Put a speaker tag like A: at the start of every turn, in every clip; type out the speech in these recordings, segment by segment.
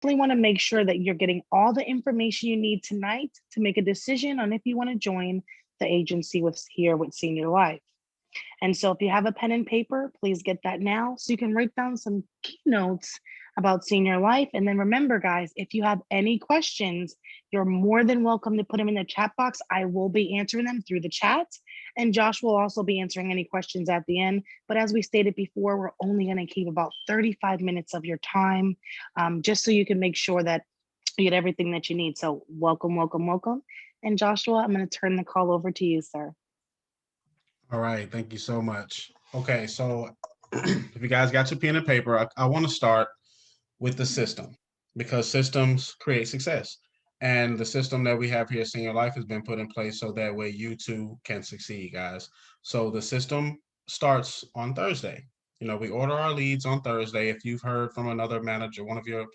A: definitely want to make sure that you're getting all the information you need tonight to make a decision on if you want to join the agency with here with Senior Life. And so if you have a pen and paper, please get that now so you can write down some keynotes about Senior Life. And then remember, guys, if you have any questions, you're more than welcome to put them in the chat box. I will be answering them through the chat. And Josh will also be answering any questions at the end. But as we stated before, we're only going to keep about 35 minutes of your time, just so you can make sure that you get everything that you need. So welcome, welcome, welcome. And Joshua, I'm going to turn the call over to you, sir.
B: All right, thank you so much. Okay, so if you guys got your pen and paper, I want to start with the system because systems create success. And the system that we have here at Senior Life has been put in place so that way you too can succeed, guys. So the system starts on Thursday. We order our leads on Thursday. If you've heard from another manager, one of your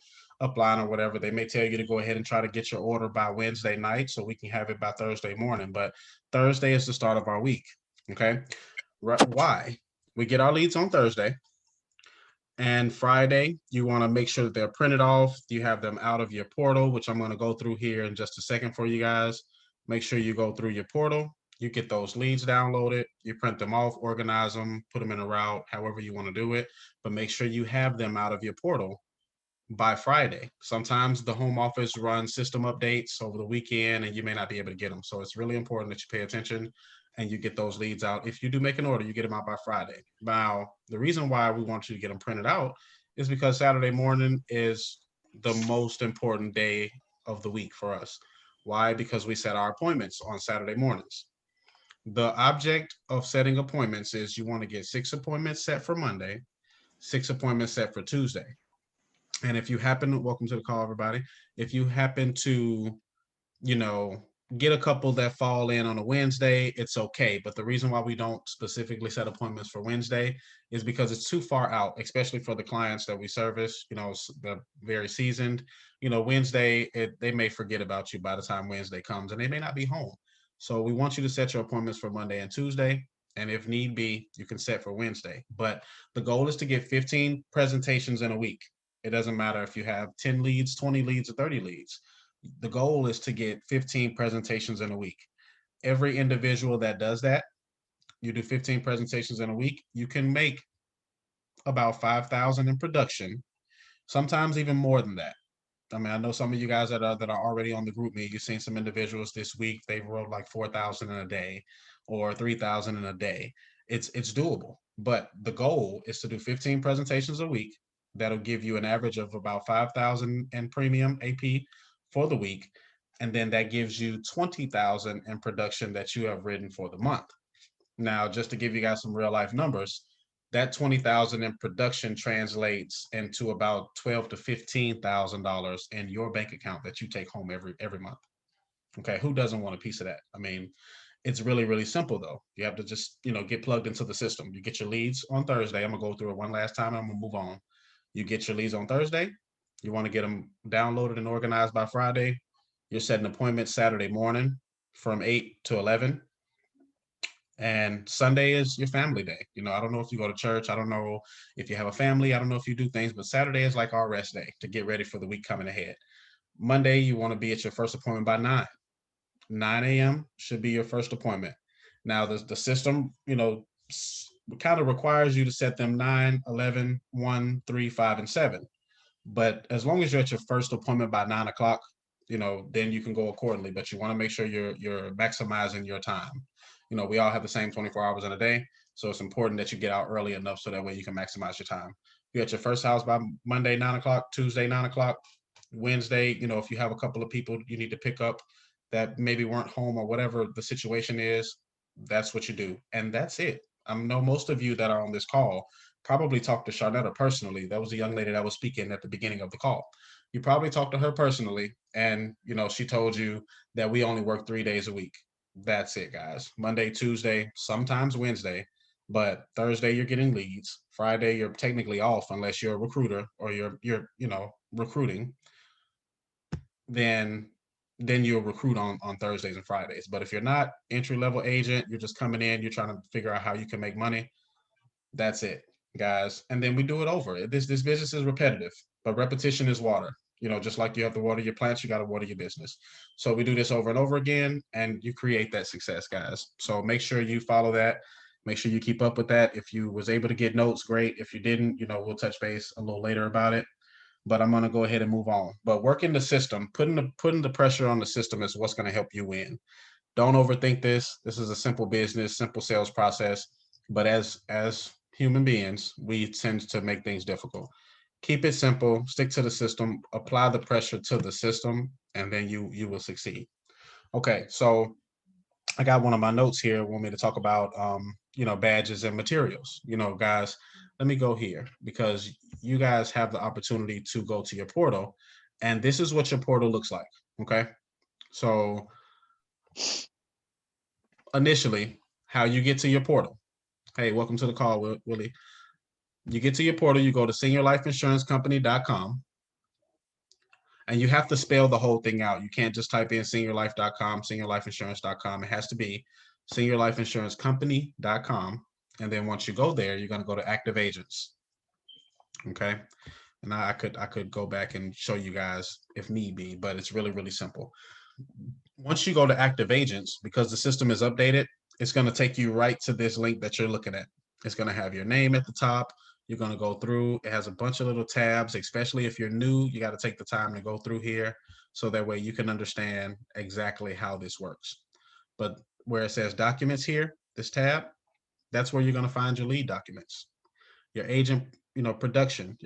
B: upline or whatever, they may tell you to go ahead and try to get your order by Wednesday night so we can have it by Thursday morning. But Thursday is the start of our week. Okay. Why? We get our leads on Thursday. And Friday, you want to make sure that they're printed off. You have them out of your portal, which I'm going to go through here in just a second for you guys. Make sure you go through your portal. You get those leads downloaded. You print them off, organize them, put them in a route, however you want to do it. But make sure you have them out of your portal by Friday. Sometimes the home office runs system updates over the weekend and you may not be able to get them. So it's really important that you pay attention and you get those leads out. If you do make an order, you get them out by Friday. Now, the reason why we want you to get them printed out is because Saturday morning is the most important day of the week for us. Why? Because we set our appointments on Saturday mornings. The object of setting appointments is you want to get 6 appointments set for Monday, 6 appointments set for Tuesday. And if you happen to, welcome to the call, everybody. If you happen to, you know, get a couple that fall in on a Wednesday, it's okay. But the reason why we don't specifically set appointments for Wednesday is because it's too far out, especially for the clients that we service, the very seasoned. Wednesday, they may forget about you by the time Wednesday comes and they may not be home. So we want you to set your appointments for Monday and Tuesday. And if need be, you can set for Wednesday. But the goal is to get 15 presentations in a week. It doesn't matter if you have 10 leads, 20 leads, or 30 leads. The goal is to get 15 presentations in a week. Every individual that does that, you do 15 presentations in a week, you can make about 5,000 in production, sometimes even more than that. I mean, I know some of you guys that are already on the group me. You've seen some individuals this week. They've wrote like 4,000 in a day, or 3,000 in a day. It's doable, but the goal is to do 15 presentations a week. That'll give you an average of about 5,000 in premium AP for the week, and then that gives you 20,000 in production that you have written for the month. Now, just to give you guys some real life numbers, that 20,000 in production translates into about 12 to $15,000 in your bank account that you take home every month. Okay, who doesn't want a piece of that? I mean, it's really really simple though. You have to just get plugged into the system. You get your leads on Thursday. I'm gonna go through it one last time and I'm gonna move on. You get your leads on Thursday. You want to get them downloaded and organized by Friday. You're setting appointments Saturday morning from 8 to 11. And Sunday is your family day. I don't know if you go to church. I don't know if you have a family. I don't know if you do things, but Saturday is like our rest day to get ready for the week coming ahead. Monday, you want to be at your first appointment by 9. 9 a.m. should be your first appointment. Now, the system, kind of requires you to set them 9, 11, 1, 3, 5, and 7. But as long as you're at your first appointment by 9 o'clock, then you can go accordingly. But you want to make sure you're maximizing your time. We all have the same 24 hours in a day, so it's important that you get out early enough so that way you can maximize your time. You're at your first house by Monday 9 o'clock, Tuesday 9 o'clock, Wednesday. If you have a couple of people you need to pick up that maybe weren't home or whatever the situation is, that's what you do, and that's it. I know most of you that are on this call probably talked to Charnetta personally. That was the young lady that was speaking at the beginning of the call. You probably talked to her personally, and she told you that we only work 3 days a week. That's it, guys. Monday, Tuesday, sometimes Wednesday, but Thursday you're getting leads. Friday you're technically off unless you're a recruiter or you're recruiting. Then you'll recruit on Thursdays and Fridays. But if you're not entry level agent, you're just coming in, you're trying to figure out how you can make money. That's it, guys. And then we do it over. This business is repetitive, but repetition is water. Just like you have to water your plants, you got to water your business. So we do this over and over again, and you create that success, guys. So make sure you follow that. Make sure you keep up with that. If you was able to get notes, great. If you didn't, we'll touch base a little later about it. But I'm gonna go ahead and move on. But working the system, putting the pressure on the system is what's gonna help you win. Don't overthink this. This is a simple business, simple sales process. But as human beings, we tend to make things difficult. Keep it simple, stick to the system, apply the pressure to the system, and then you will succeed. Okay, so I got one of my notes here. Want me to talk about badges and materials. Guys, let me go here because you guys have the opportunity to go to your portal, and this is what your portal looks like. Okay, so initially, how you get to your portal. Hey, welcome to the call, Willie. You get to your portal, you go to seniorlifeinsurancecompany.com, and you have to spell the whole thing out. You can't just type in seniorlife.com, seniorlifeinsurance.com. It has to be seniorlifeinsurancecompany.com. And then once you go there, you're going to go to active agents. Okay. And I could go back and show you guys if need be, but it's really, really simple. Once you go to active agents, because the system is updated, it's going to take you right to this link that you're looking at. It's going to have your name at the top. You're going to go through. It has a bunch of little tabs, especially if you're new. You got to take the time to go through here so that way you can understand exactly how this works. But where it says documents here, this tab, that's where you're going to find your lead documents. Your agent, your production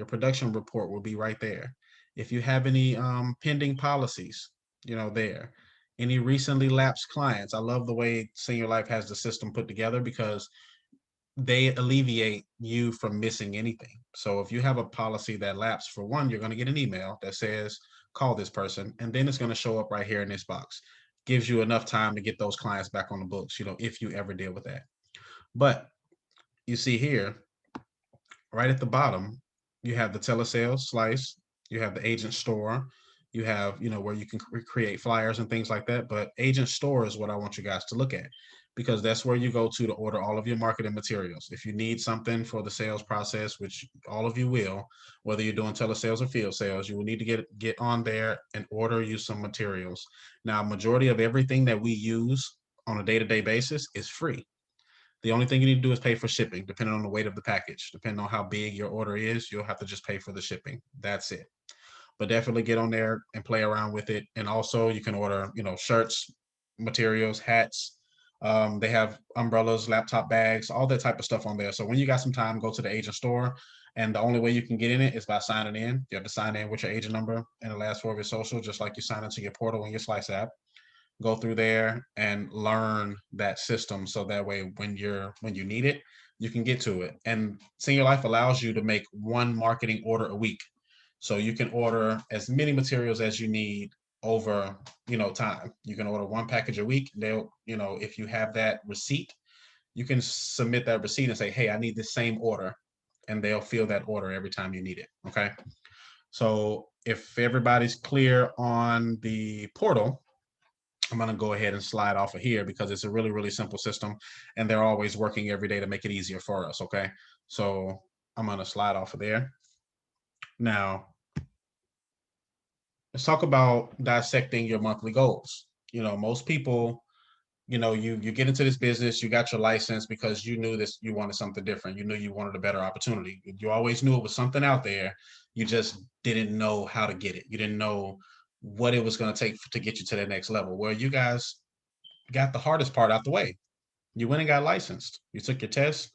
B: report will be right there. If you have any pending policies, there. Any recently lapsed clients. I love the way Senior Life has the system put together because they alleviate you from missing anything. So if you have a policy that lapsed, for one, you're going to get an email that says, call this person, and then it's going to show up right here in this box. Gives you enough time to get those clients back on the books, if you ever deal with that. But you see here, right at the bottom, you have the telesales slice, you have the agent store, you have, where you can create flyers and things like that. But agent store is what I want you guys to look at because that's where you go to order all of your marketing materials. If you need something for the sales process, which all of you will, whether you're doing telesales or field sales, you will need to get on there and order you some materials. Now, majority of everything that we use on a day-to-day basis is free. The only thing you need to do is pay for shipping, depending on the weight of the package. Depending on how big your order is, you'll have to just pay for the shipping. That's it. But definitely get on there and play around with it. And also, you can order, shirts, materials, hats. They have umbrellas, laptop bags, all that type of stuff on there. So when you got some time, go to the agent store. And the only way you can get in it is by signing in. You have to sign in with your agent number and the last four of your social, just like you sign into your portal in your Slice app. Go through there and learn that system so that way when you need it, you can get to it. And Senior Life allows you to make one marketing order a week, so you can order as many materials as you need over time. You can order one package a week. They'll, if you have that receipt, you can submit that receipt and say, hey, I need the same order, and they'll fill that order every time you need it. Okay, so if everybody's clear on the portal, I'm going to go ahead and slide off of here because it's a really, really simple system and they're always working every day to make it easier for us. Okay. So I'm going to slide off of there. Now, let's talk about dissecting your monthly goals. Most people, you get into this business, you got your license because you knew this, you wanted something different. You knew you wanted a better opportunity. You always knew it was something out there. You just didn't know how to get it. You didn't know what it was going to take to get you to the next level. Well, you guys got the hardest part out the way. You went and got licensed. You took your test,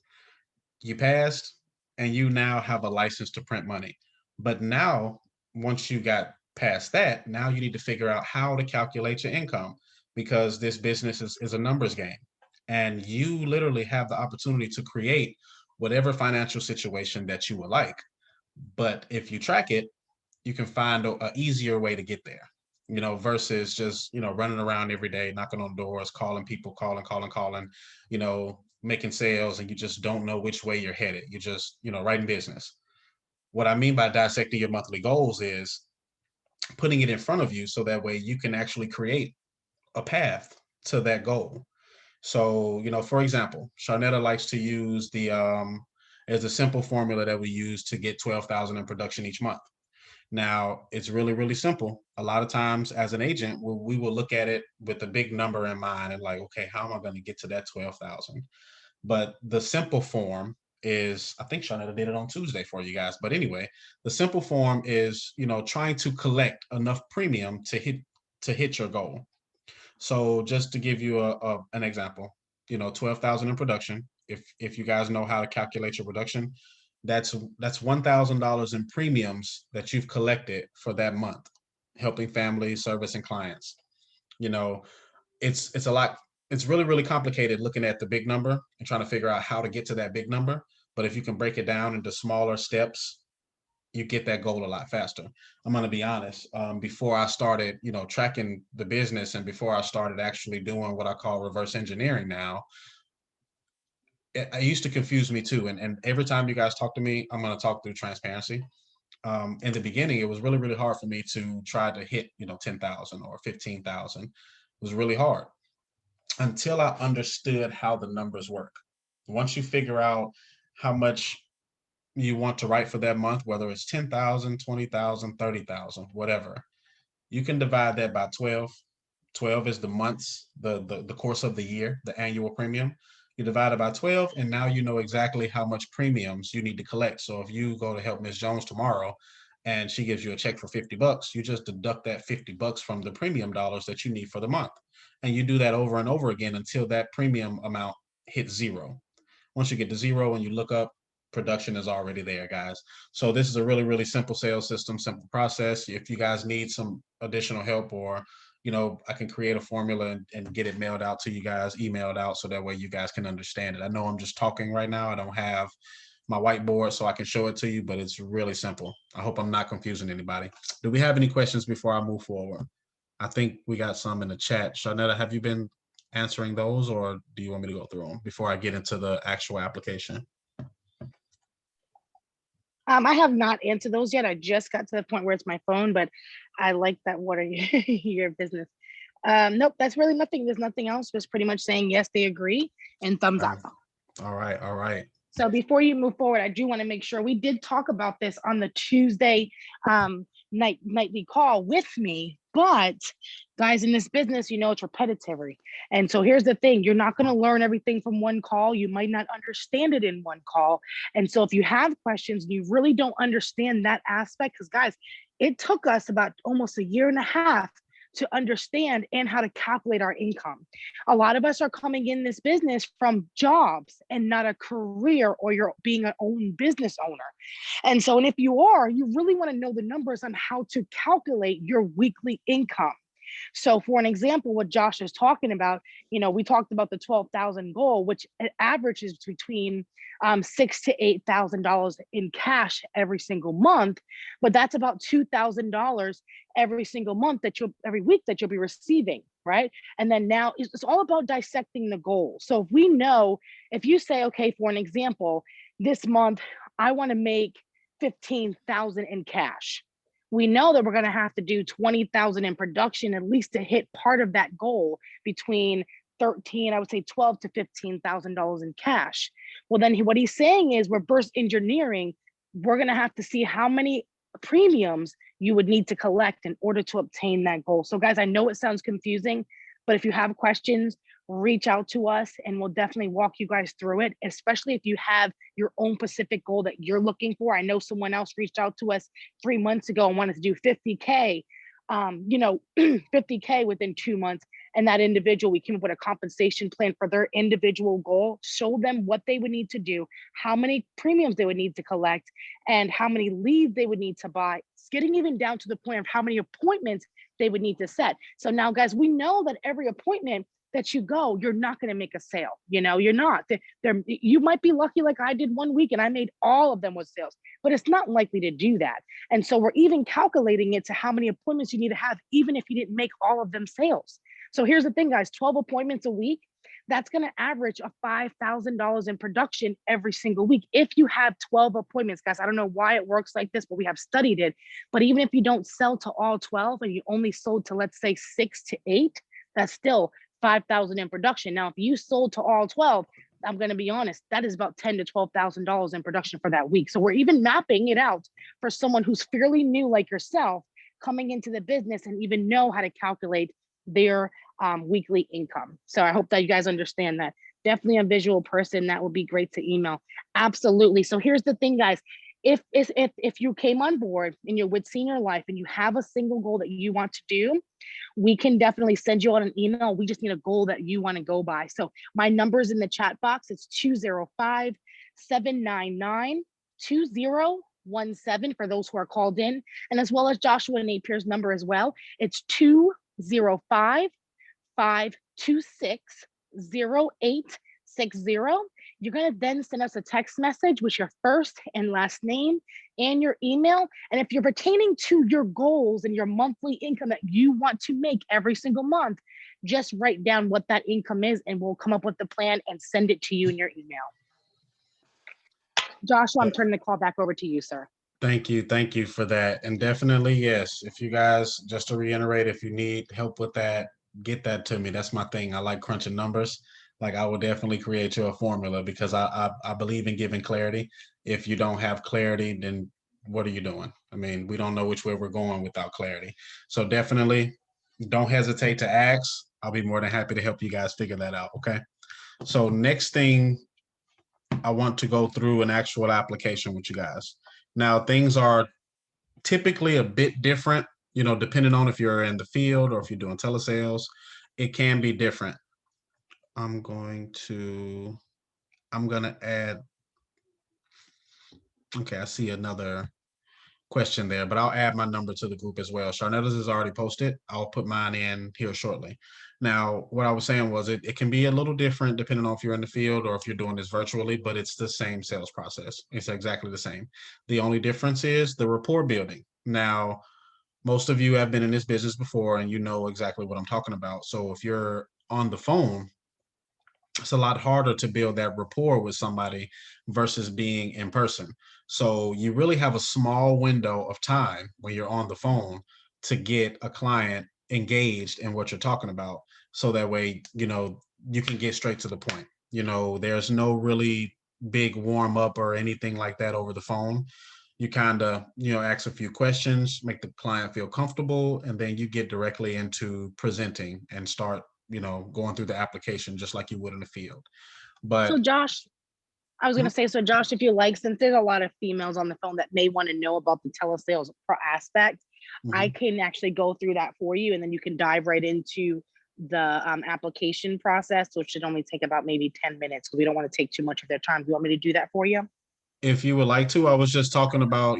B: you passed, and you now have a license to print money. But now, once you got past that, now you need to figure out how to calculate your income because this business is a numbers game. And you literally have the opportunity to create whatever financial situation that you would like. But if you track it, you can find a easier way to get there, versus just, running around every day, knocking on doors, calling people, calling, making sales, and you just don't know which way you're headed. You're just, writing business. What I mean by dissecting your monthly goals is putting it in front of you so that way you can actually create a path to that goal. So, for example, Sharnetta likes to use the as a simple formula that we use to get 12,000 in production each month. Now, it's really, really simple. A lot of times as an agent, we will look at it with a big number in mind and like, okay, how am I going to get to that 12,000? But the simple form is, I think Shanetta did it on Tuesday for you guys. But anyway, the simple form is, trying to collect enough premium to hit your goal. So just to give you an example, 12,000 in production. If you guys know how to calculate your production, that's $1,000 in premiums that you've collected for that month, helping families, servicing clients. You know, it's a lot. It's really, really complicated looking at the big number and trying to figure out how to get to that big number. But if you can break it down into smaller steps, you get that goal a lot faster. I'm going to be honest. Before I started, tracking the business, and before I started actually doing what I call reverse engineering now, it used to confuse me too. And every time you guys talk to me, I'm going to talk through transparency. In the beginning, it was really, really hard for me to try to hit, 10,000 or 15,000. It was really hard until I understood how the numbers work. Once you figure out how much you want to write for that month, whether it's 10,000, 20,000, 30,000, whatever, you can divide that by 12. 12 is the months, the course of the year, the annual premium. You divide it by 12, and now you know exactly how much premiums you need to collect. So if you go to help Miss Jones tomorrow and she gives you a check for $50, you just deduct that $50 from the premium dollars that you need for the month. And you do that over and over again until that premium amount hits zero. Once you get to zero and you look up, production is already there, guys. So this is a really, really simple sales system, simple process. If you guys need some additional help, or I can create a formula and get it mailed out to you guys, emailed out, so that way you guys can understand it. I know I'm just talking right now. I don't have my whiteboard so I can show it to you, but it's really simple. I hope I'm not confusing anybody. Do we have any questions before I move forward? I think we got some in the chat. Shanetta, have you been answering those, or do you want me to go through them before I get into the actual application?
A: I have not answered those yet. I just got to the point where it's my phone, but I like that. What are your business? Nope, that's really nothing. There's nothing else. Just pretty much saying yes, they agree, and thumbs up.
B: All right, all right.
A: So before you move forward, I do want to make sure we did talk about this on the Tuesday nightly call with me. But guys, in this business, it's repetitive. And so here's the thing, you're not going to learn everything from one call. You might not understand it in one call. And so if you have questions and you really don't understand that aspect, because guys, it took us about almost a year and a half to understand and how to calculate our income. A lot of us are coming in this business from jobs and not a career, or you're being an own business owner. And so, and if you are, you really want to know the numbers on how to calculate your weekly income. So for an example, what Josh is talking about, we talked about the 12,000 goal, which averages between $6,000 to $8,000 in cash every single month. But that's about $2,000 every single month every week that you'll be receiving, right? And then now it's all about dissecting the goal. So if you say, okay, for an example, this month I want to make 15,000 in cash, we know that we're going to have to do 20,000 in production, at least to hit part of that goal, between I would say 12 to $15,000 in cash. Well, then what he's saying is reverse engineering. We're going to have to see how many premiums you would need to collect in order to obtain that goal. So guys, I know it sounds confusing, but if you have questions, reach out to us and we'll definitely walk you guys through it, especially if you have your own specific goal that you're looking for. I know someone else reached out to us 3 months ago and wanted to do 50K, 50K within 2 months. And that individual, we came up with a compensation plan for their individual goal, show them what they would need to do, how many premiums they would need to collect, and how many leads they would need to buy. It's getting even down to the point of how many appointments they would need to set. So now, guys, we know that every appointment that you go, you're not going to make a sale. You're not. You might be lucky like I did 1 week and I made all of them with sales, but it's not likely to do that. And so we're even calculating it to how many appointments you need to have, even if you didn't make all of them sales. So here's the thing, guys, 12 appointments a week, that's going to average a $5,000 in production every single week. If you have 12 appointments, guys, I don't know why it works like this, but we have studied it. But even if you don't sell to all 12 and you only sold to, let's say, 6 to 8, that's still 5,000 in production. Now, if you sold to all 12, I'm going to be honest, that is about $10,000 to $12,000 in production for that week. So we're even mapping it out for someone who's fairly new like yourself coming into the business and even know how to calculate their weekly income. So I hope that you guys understand that. Definitely a visual person. That would be great to email. Absolutely. So here's the thing, guys. If you came on board and you're with Senior Life and you have a single goal that you want to do, we can definitely send you out an email. We just need a goal that you want to go by. So my number is in the chat box. It's 205-799-2017 for those who are called in. And as well as Joshua Napier's number as well. It's 205-526-0860. You're going to then send us a text message with your first and last name and your email. And if you're pertaining to your goals and your monthly income that you want to make every single month, just write down what that income is and we'll come up with the plan and send it to you in your email. Joshua, I'm turning the call back over to you, sir.
B: Thank you. Thank you for that. And definitely, yes, if you guys, just to reiterate, if you need help with that, get that to me. That's my thing. I like crunching numbers. Like I will definitely create you a formula because I believe in giving clarity. If you don't have clarity, then what are you doing? I mean, we don't know which way we're going without clarity. So definitely don't hesitate to ask. I'll be more than happy to help you guys figure that out. Okay. So next thing, I want to go through an actual application with you guys. Now, things are typically a bit different, depending on if you're in the field or if you're doing telesales, it can be different. I'm going to add, okay, I see another question there, but I'll add my number to the group as well. Sharnetta's is already posted. I'll put mine in here shortly. Now, what I was saying was it can be a little different depending on if you're in the field or if you're doing this virtually, but it's the same sales process. It's exactly the same. The only difference is the rapport building. Now, most of you have been in this business before and you know exactly what I'm talking about. So if you're on the phone, it's a lot harder to build that rapport with somebody versus being in person. So you really have a small window of time when you're on the phone to get a client engaged in what you're talking about. So that way, you can get straight to the point. There's no really big warm up or anything like that over the phone. You kind of, ask a few questions, make the client feel comfortable, and then you get directly into presenting and start going through the application just like you would in the field. But
A: so Josh, I was going to say, so Josh, if you like, since there's a lot of females on the phone that may want to know about the telesales aspect, I can actually go through that for you. And then you can dive right into the application process, which should only take about maybe 10 minutes because we don't want to take too much of their time. Do you want me to do that for you?
B: if you would like to, I was just talking about,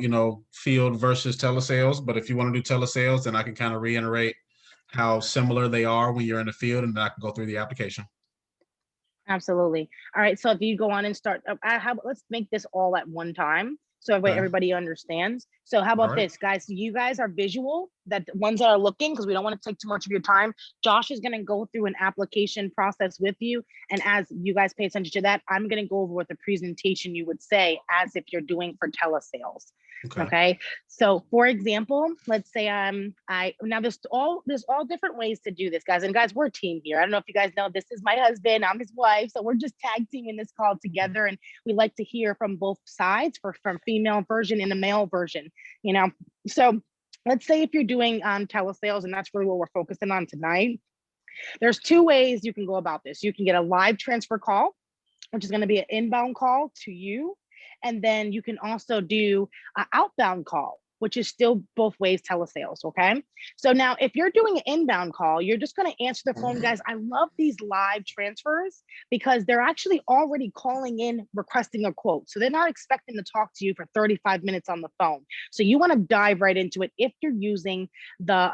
B: field versus telesales. But if you want to do telesales, then I can kind of reiterate how similar they are when you're in the field, and then I can go through the application.
A: Absolutely. All right. So if you go on and start, let's make this all at one time. So everybody understands. So how about this, guys? You guys are visual, that the ones that are looking, because we don't want to take too much of your time. Josh is going to go through an application process with you. And as you guys pay attention to that, I'm going to go over what the presentation you would say as if you're doing for telesales. Okay. So for example, let's say now there's all different ways to do this, guys. And guys, we're a team here. I don't know if you guys know, this is my husband, I'm his wife. So we're just tag teaming this call together. And we like to hear from both sides from female version and a male version, So let's say if you're doing telesales, and that's really what we're focusing on tonight. There's two ways you can go about this. You can get a live transfer call, which is going to be an inbound call to you. And then you can also do an outbound call, which is still both ways telesales. Okay. So now if you're doing an inbound call, you're just going to answer the phone, guys. I love these live transfers because they're actually already calling in, requesting a quote. So they're not expecting to talk to you for 35 minutes on the phone. So you want to dive right into it if you're using the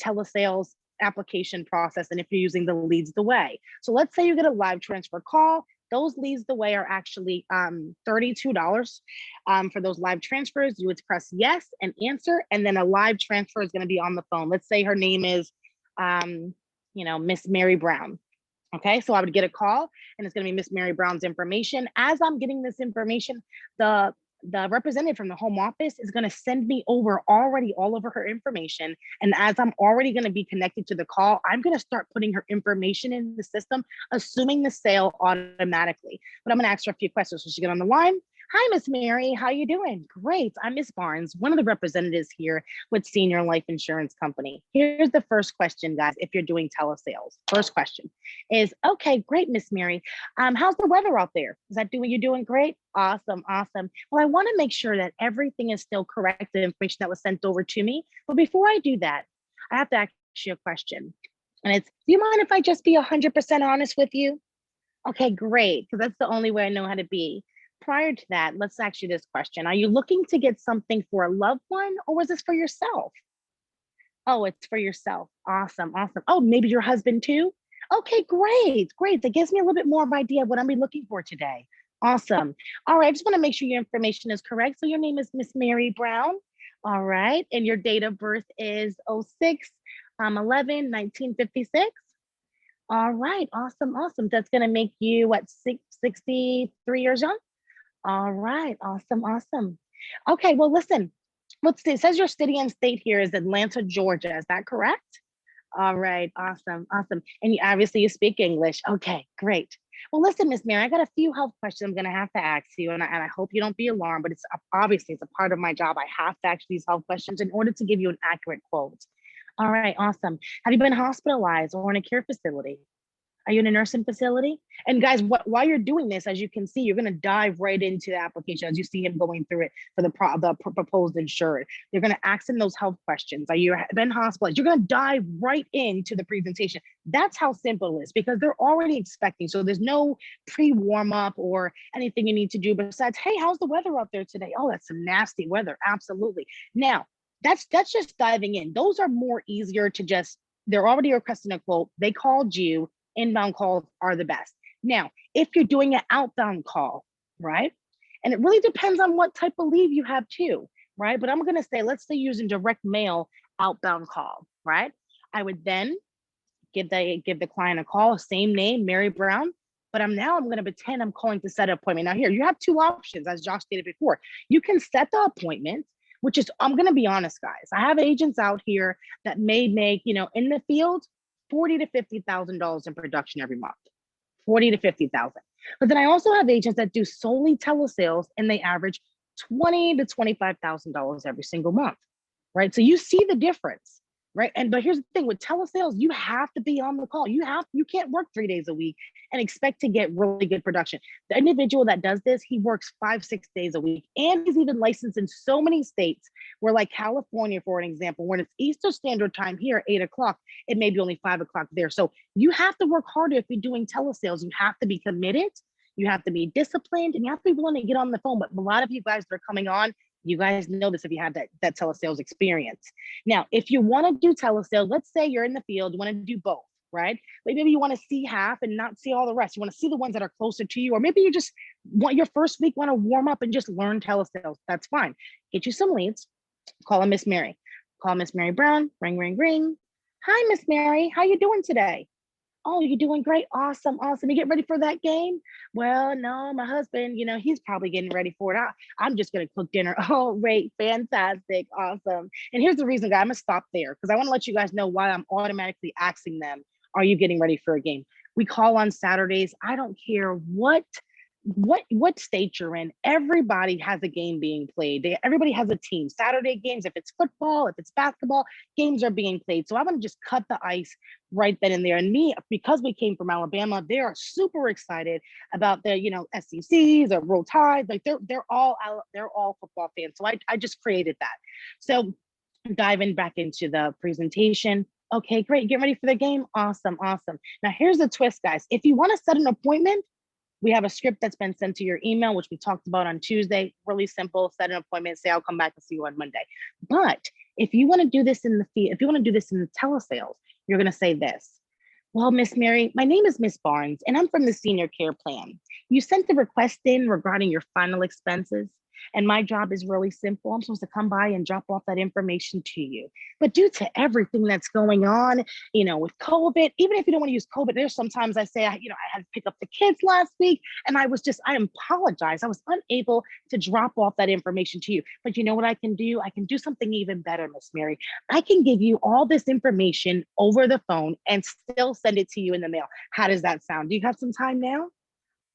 A: telesales application process and if you're using the leads the way. So let's say you get a live transfer call. Those leads the way are actually $32 for those live transfers. You would press yes and answer, and then a live transfer is going to be on the phone. Let's say her name is, Miss Mary Brown. Okay, so I would get a call and it's going to be Miss Mary Brown's information. As I'm getting this information, the the representative from the home office is going to send me over already all over her information. And as I'm already going to be connected to the call, I'm going to start putting her information in the system, assuming the sale automatically. But I'm going to ask her a few questions. So she get on the line. Hi, Miss Mary. How you doing? Great. I'm Miss Barnes, one of the representatives here with Senior Life Insurance Company. Here's the first question, guys, if you're doing telesales. First question is, okay, great, Miss Mary. How's the weather out there? Is that doing, you doing great? Awesome, awesome. Well, I want to make sure that everything is still correct, the information that was sent over to me. But before I do that, I have to ask you a question. And it's, do you mind if I just be 100% honest with you? Okay, great, because that's the only way I know how to be. Prior to that, let's ask you this question. Are you looking to get something for a loved one, or was this for yourself? Oh, it's for yourself. Awesome, awesome. Oh, maybe your husband too? Okay, great, great. That gives me a little bit more of an idea of what I'm be looking for today. Awesome. All right, I just want to make sure your information is correct. So your name is Miss Mary Brown. All right, and your date of birth is 06 11 1956. All right, awesome, awesome. That's going to make you what, 63 years young? All right, awesome, awesome. Okay, well, listen, let's see. It says your city and state here is Atlanta, Georgia. Is that correct? All right, awesome, awesome. And you, obviously you speak English. Okay, great. Well, listen, Miss Mary, I got a few health questions I'm gonna have to ask you, and I hope you don't be alarmed, but it's obviously it's a part of my job. I have to ask these health questions in order to give you an accurate quote. All right, awesome. Have you been hospitalized or in a care facility? Are you in a nursing facility? And guys, while you're doing this, as you can see, you're going to dive right into the application as you see him going through it for the proposed insured. You're going to ask him those health questions. Are you been hospitalized? You're going to dive right into the presentation. That's how simple it is because they're already expecting. So there's no pre-warm up or anything you need to do besides, hey, how's the weather out there today? Oh, that's some nasty weather. Absolutely. Now, that's just diving in. Those are more easier to just, they're already requesting a quote. They called you. Inbound calls are the best. Now, if you're doing an outbound call, right? And it really depends on what type of leave you have too, right? But I'm going to say, let's say using direct mail outbound call, right? I would then give the client a call, same name, Mary Brown, but I'm going to pretend I'm calling to set an appointment. Now here, you have two options, as Josh stated before. You can set the appointment, which is, I'm going to be honest, guys. I have agents out here that may make, in the field, $40,000 to $50,000 in production every month, 40 to 50,000. But then I also have agents that do solely telesales and they average $20,000 to $25,000 every single month, right? So you see the difference, right? But here's the thing with telesales, you have to be on the call. You can't work 3 days a week and expect to get really good production. The individual that does this, he works 5-6 days a week, and he's even licensed in so many states where, like California, for an example, when it's Eastern Standard Time here, 8 o'clock, it may be only 5 o'clock there. So you have to work harder if you're doing telesales. You have to be committed. You have to be disciplined, and you have to be willing to get on the phone. But a lot of you guys that are coming on, you guys know this if you have that telesales experience. Now, if you want to do telesales, let's say you're in the field, you want to do both, right? But maybe you want to see half and not see all the rest. You want to see the ones that are closer to you, or maybe you just want your first week, want to warm up and just learn telesales. That's fine. Get you some leads. Call Miss Mary. Call Miss Mary Brown. Ring, ring, ring. Hi, Miss Mary. How you doing today? Oh, you're doing great. Awesome. Awesome. You get ready for that game? Well, no, my husband, he's probably getting ready for it. I'm just going to cook dinner. Oh, great. Fantastic. Awesome. And here's the reason, guys, I'm going to stop there because I want to let you guys know why I'm automatically asking them, are you getting ready for a game? We call on Saturdays. I don't care what state you're in. Everybody has a game being played. Everybody has a team. Saturday games, if it's football, if it's basketball, games are being played. So I want to just cut the ice right then and there. And me, because we came from Alabama, they are super excited about the SECs or Roll Tide. Like they're all football fans. So I just created that. So diving back into the presentation. Okay, great. Get ready for the game. Awesome, awesome. Now here's the twist, guys. If you want to set an appointment, we have a script that's been sent to your email, which we talked about on Tuesday. Really simple. Set an appointment. Say I'll come back and see you on Monday. But if you want to do this in the field, if you want to do this in the telesales, you're going to say this. Well, Miss Mary, my name is Miss Barnes, and I'm from the Senior Care Plan. You sent the request in regarding your final expenses. And my job is really simple. I'm supposed to come by and drop off that information to you. But due to everything that's going on, with COVID, even if you don't want to use COVID, there's sometimes I say, I had to pick up the kids last week and I apologize. I was unable to drop off that information to you. But you know what I can do? I can do something even better, Miss Mary. I can give you all this information over the phone and still send it to you in the mail. How does that sound? Do you have some time now?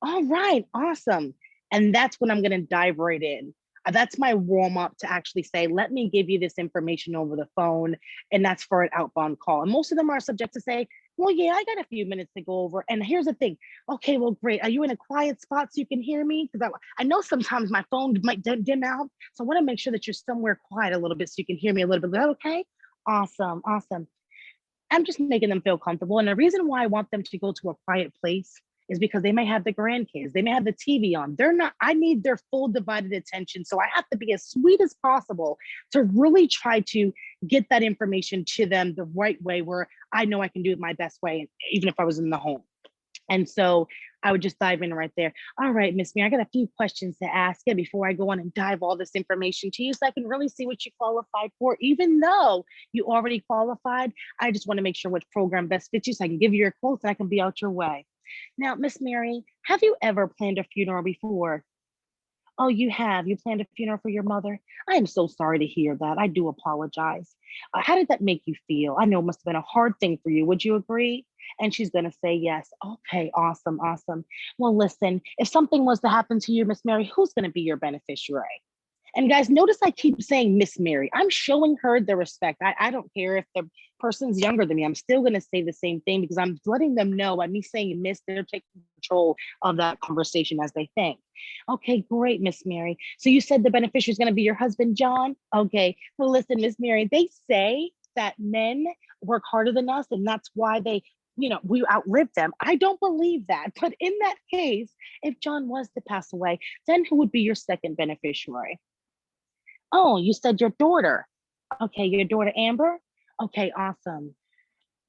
A: All right, awesome. And that's when I'm going to dive right in. That's my warm up to actually say, let me give you this information over the phone. And that's for an outbound call. And most of them are subject to say, well, yeah, I got a few minutes to go over. And here's the thing. Okay, well, great. Are you in a quiet spot so you can hear me? Because I know sometimes my phone might dim out. So I want to make sure that you're somewhere quiet a little bit so you can hear me a little bit. Is that okay? Awesome, awesome. I'm just making them feel comfortable. And the reason why I want them to go to a quiet place is because they may have the grandkids, they may have the TV on. I need their full divided attention. So I have to be as sweet as possible to really try to get that information to them the right way where I know I can do it my best way, even if I was in the home. And so I would just dive in right there. All right, Miss Mary, I got a few questions to ask you before I go on and dive all this information to you so I can really see what you qualified for. Even though you already qualified, I just want to make sure which program best fits you so I can give you your quotes and I can be out your way. Now, Miss Mary, have you ever planned a funeral before? Oh, you have? You planned a funeral for your mother? I am so sorry to hear that. I do apologize. How did that make you feel? I know it must have been a hard thing for you. Would you agree? And she's going to say yes. Okay, awesome, awesome. Well, listen, if something was to happen to you, Miss Mary, who's going to be your beneficiary? And guys, notice I keep saying Miss Mary. I'm showing her the respect. I don't care if the person's younger than me. I'm still going to say the same thing because I'm letting them know by me saying Miss, they're taking control of that conversation as they think. Okay, great, Miss Mary. So you said the beneficiary is going to be your husband, John? Okay. Well, listen, Miss Mary, they say that men work harder than us, and that's why we outlived them. I don't believe that. But in that case, if John was to pass away, then who would be your second beneficiary? Oh, you said your daughter. Okay, your daughter Amber? Okay, awesome.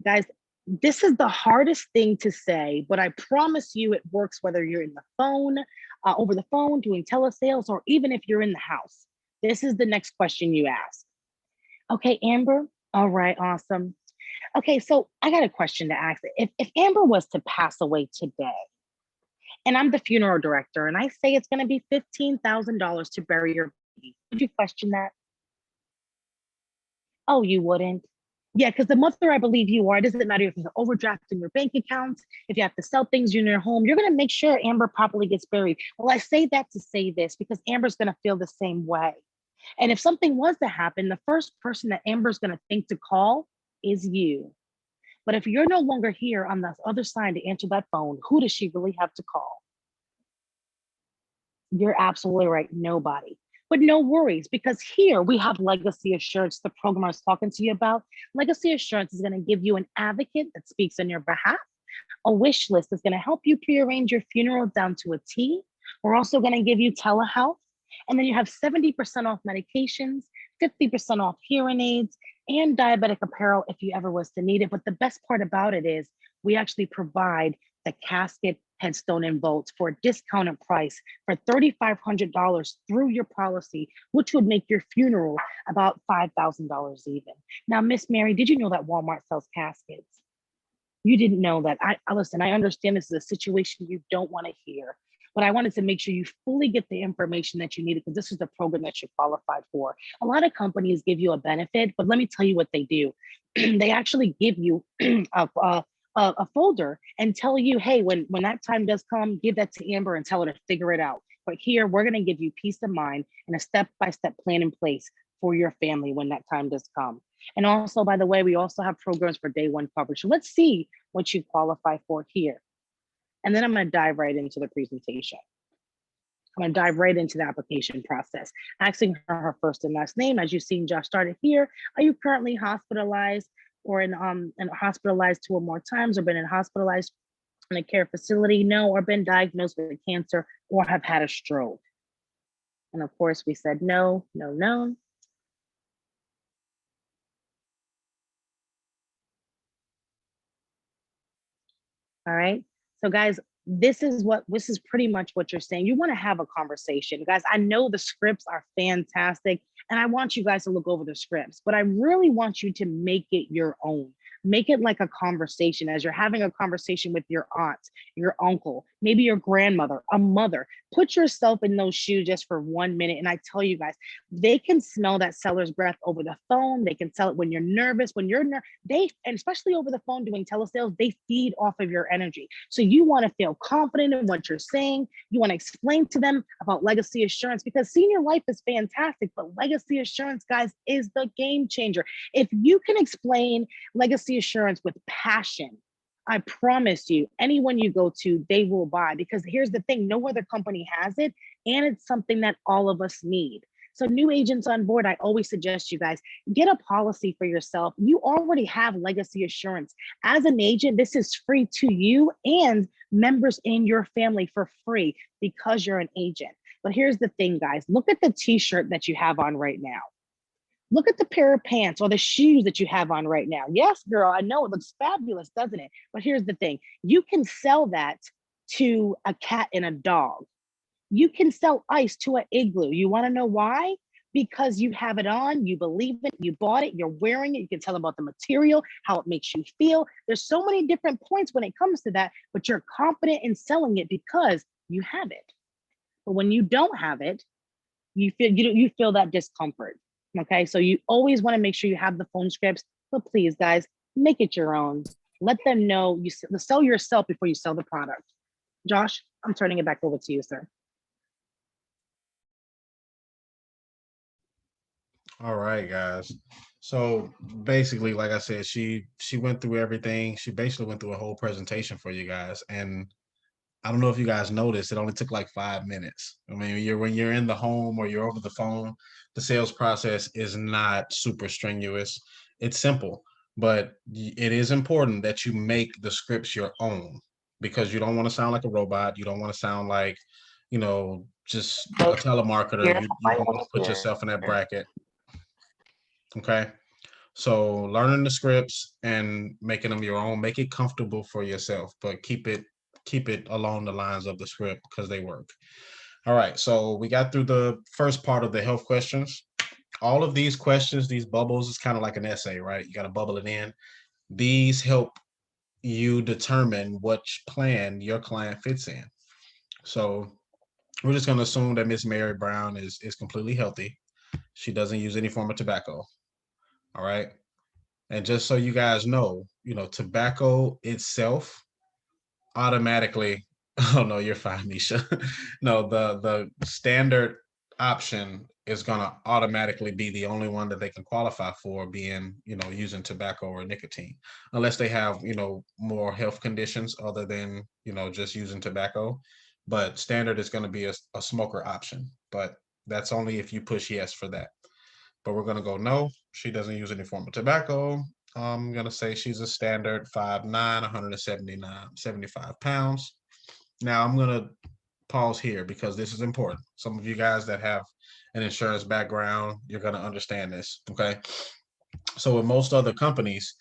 A: Guys, this is the hardest thing to say, but I promise you it works whether you're in the phone, over the phone, doing telesales, or even if you're in the house. This is the next question you ask. Okay, Amber? All right, awesome. Okay, so I got a question to ask. If Amber was to pass away today, and I'm the funeral director, and I say it's going to be $15,000 to bury your baby, would you question that? Oh, you wouldn't? Yeah, because the mother I believe you are, it doesn't matter if there's an overdraft in your bank account, if you have to sell things in your home, you're going to make sure Amber properly gets buried. Well, I say that to say this because Amber's going to feel the same way. And if something was to happen, the first person that Amber's going to think to call is you. But if you're no longer here on the other side to answer that phone, who does she really have to call? You're absolutely right. Nobody. But no worries, because here we have Legacy Assurance, the program I was talking to you about. Legacy Assurance is going to give you an advocate that speaks on your behalf. A wish list is going to help you prearrange your funeral down to a T. We're also going to give you telehealth. And then you have 70% off medications, 50% off hearing aids, and diabetic apparel if you ever was to need it. But the best part about it is we actually provide the casket, headstone, and vault for a discounted price for $3,500 through your policy, which would make your funeral about $5,000 even. Now, Miss Mary, did you know that Walmart sells caskets? You didn't know that. Listen, I understand this is a situation you don't want to hear, but I wanted to make sure you fully get the information that you needed because this is the program that you're qualified for. A lot of companies give you a benefit, but let me tell you what they do. They actually give you a folder and tell you, hey, when that time does come, give that to Amber and tell her to figure it out. But here, we're going to give you peace of mind and a step-by-step plan in place for your family when that time does come. And also, by the way, we also have programs for day one coverage. So let's see what you qualify for here. And then I'm going to dive right into the presentation. I'm going to dive right into the application process, asking her first and last name. As you've seen, Josh started here. Are you currently hospitalized or in hospitalized two or more times, or been hospitalized in a care facility? No, or been diagnosed with cancer or have had a stroke? And of course, we said no, no, no. All right. So guys, this is pretty much what you're saying. You want to have a conversation. Guys, I know the scripts are fantastic and I want you guys to look over the scripts, but I really want you to make it your own. Make it like a conversation as you're having a conversation with your aunt, your uncle, maybe your grandmother, a mother. Put yourself in those shoes just for 1 minute. And I tell you guys, they can smell that seller's breath over the phone. They can tell it when you're nervous, when you're they, and especially over the phone doing telesales, they feed off of your energy. So you want to feel confident in what you're saying. You want to explain to them about legacy assurance because senior life is fantastic, but legacy assurance, guys, is the game changer. If you can explain legacy assurance with passion, I promise you, anyone you go to, they will buy because here's the thing, no other company has it, and it's something that all of us need. So new agents on board, I always suggest you guys get a policy for yourself. You already have legacy assurance. As an agent, this is free to you and members in your family for free because you're an agent. But here's the thing, guys, look at the t-shirt that you have on right now. Look at the pair of pants or the shoes that you have on right now. Yes, girl, I know it looks fabulous, doesn't it? But here's the thing, you can sell that to a cat and a dog. You can sell ice to an igloo. You want to know why? Because you have it on, you believe it, you bought it, you're wearing it, you can tell them about the material, how it makes you feel. There's so many different points when it comes to that, but you're confident in selling it because you have it. But when you don't have it, you feel that discomfort. Okay, so you always want to make sure you have the phone scripts, but please, guys, make it your own. Let them know you sell yourself before you sell the product. Josh, I'm turning it back over to you, sir.
B: All right, guys. So basically, like I said, she went through everything. She basically went through a whole presentation for you guys. And I don't know if you guys noticed, it only took like 5 minutes. I mean, when you're in the home or you're over the phone, the sales process is not super strenuous. It's simple, but it is important that you make the scripts your own because you don't want to sound like a robot. You don't want to sound like, just a telemarketer. You don't want to put yourself in that bracket. Okay. So learning the scripts and making them your own, make it comfortable for yourself, but keep it along the lines of the script because they work. All right. So we got through the first part of the health questions. All of these questions, these bubbles, is kind of like an essay, right? You got to bubble it in. These help you determine which plan your client fits in. So we're just going to assume that Miss Mary Brown is completely healthy. She doesn't use any form of tobacco. All right. And just so you guys know, tobacco itself automatically, oh no, you're fine, Misha. No, the standard option is gonna automatically be the only one that they can qualify for being, using tobacco or nicotine, unless they have, more health conditions other than, just using tobacco. But standard is going to be a smoker option, but that's only if you push yes for that. But we're gonna go no. She doesn't use any form of tobacco. I'm gonna say she's a standard 5'9", 179, 75 pounds. Now I'm gonna pause here because this is important. Some of you guys that have an insurance background, you're gonna understand this. Okay. So with most other companies,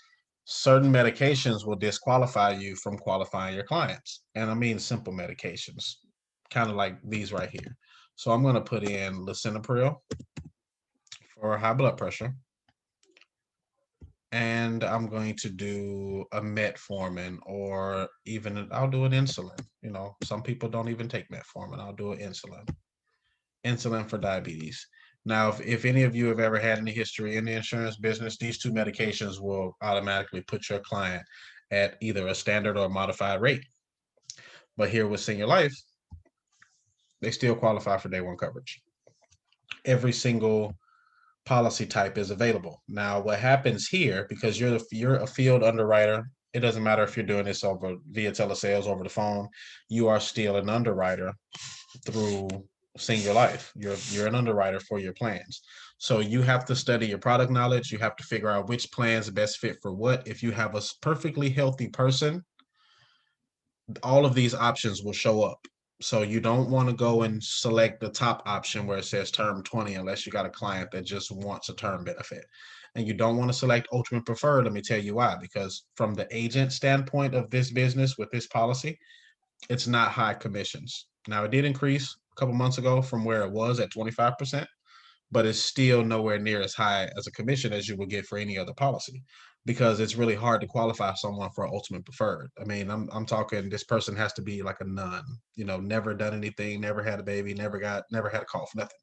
B: certain medications will disqualify you from qualifying your clients. And I mean simple medications, kind of like these right here. So I'm gonna put in lisinopril for high blood pressure. And I'm going to do a metformin or even I'll do an insulin. Some people don't even take metformin. I'll do an insulin for diabetes. Now, if any of you have ever had any history in the insurance business, these two medications will automatically put your client at either a standard or a modified rate. But here with Senior Life, they still qualify for day one coverage. Every single policy type is available. Now, what happens here, because you're a field underwriter, it doesn't matter if you're doing this over via telesales over the phone, you are still an underwriter through Senior Life. You're an underwriter for your plans. So you have to study your product knowledge. You have to figure out which plans best fit for what. If you have a perfectly healthy person, all of these options will show up. So you don't want to go and select the top option where it says term 20 unless you got a client that just wants a term benefit. And you don't want to select ultimate preferred. Let me tell you why. Because from the agent standpoint of this business with this policy, it's not high commissions. Now it did increase a couple months ago from where it was at 25%, but it's still nowhere near as high as a commission as you would get for any other policy, because it's really hard to qualify someone for ultimate preferred. I mean, I'm talking this person has to be like a nun, never done anything, never had a baby, never had a cough, nothing,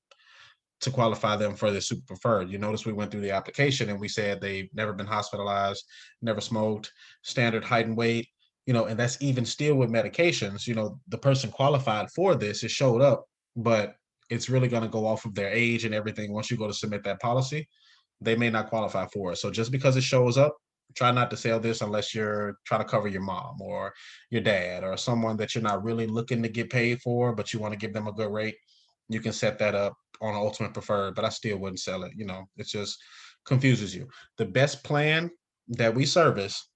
B: to qualify them for the super preferred. You notice we went through the application and we said they've never been hospitalized, never smoked, standard height and weight, and that's even still with medications. The person qualified for this, it showed up, but it's really going to go off of their age and everything. Once you go to submit that policy, they may not qualify for it. So just because it shows up, try not to sell this unless you're trying to cover your mom or your dad or someone that you're not really looking to get paid for, but you want to give them a good rate. You can set that up on ultimate preferred, but I still wouldn't sell it. It just confuses you. The best plan that we service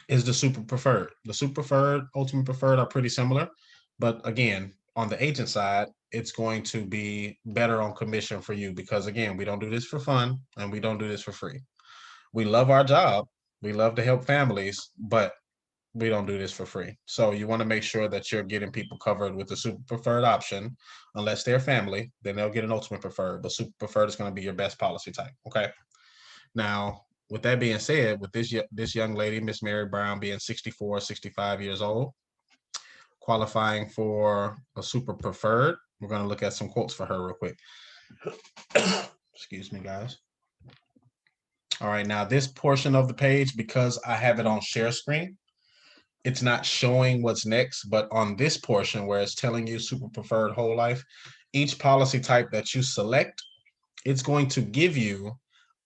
B: is the super preferred. The super preferred, ultimate preferred are pretty similar, but again, on the agent side, it's going to be better on commission for you, because again, we don't do this for fun and we don't do this for free. We love our job. We love to help families, but we don't do this for free. So you want to make sure that you're getting people covered with the super preferred option. Unless they're family, then they'll get an ultimate preferred, but super preferred is going to be your best policy type. Okay. Now, with that being said, with this young lady, Miss Mary Brown, being 64, 65 years old, qualifying for a super preferred, we're going to look at some quotes for her real quick. Excuse me, guys. All right, now this portion of the page, because I have it on share screen, it's not showing what's next, but on this portion where it's telling you super preferred whole life, each policy type that you select, it's going to give you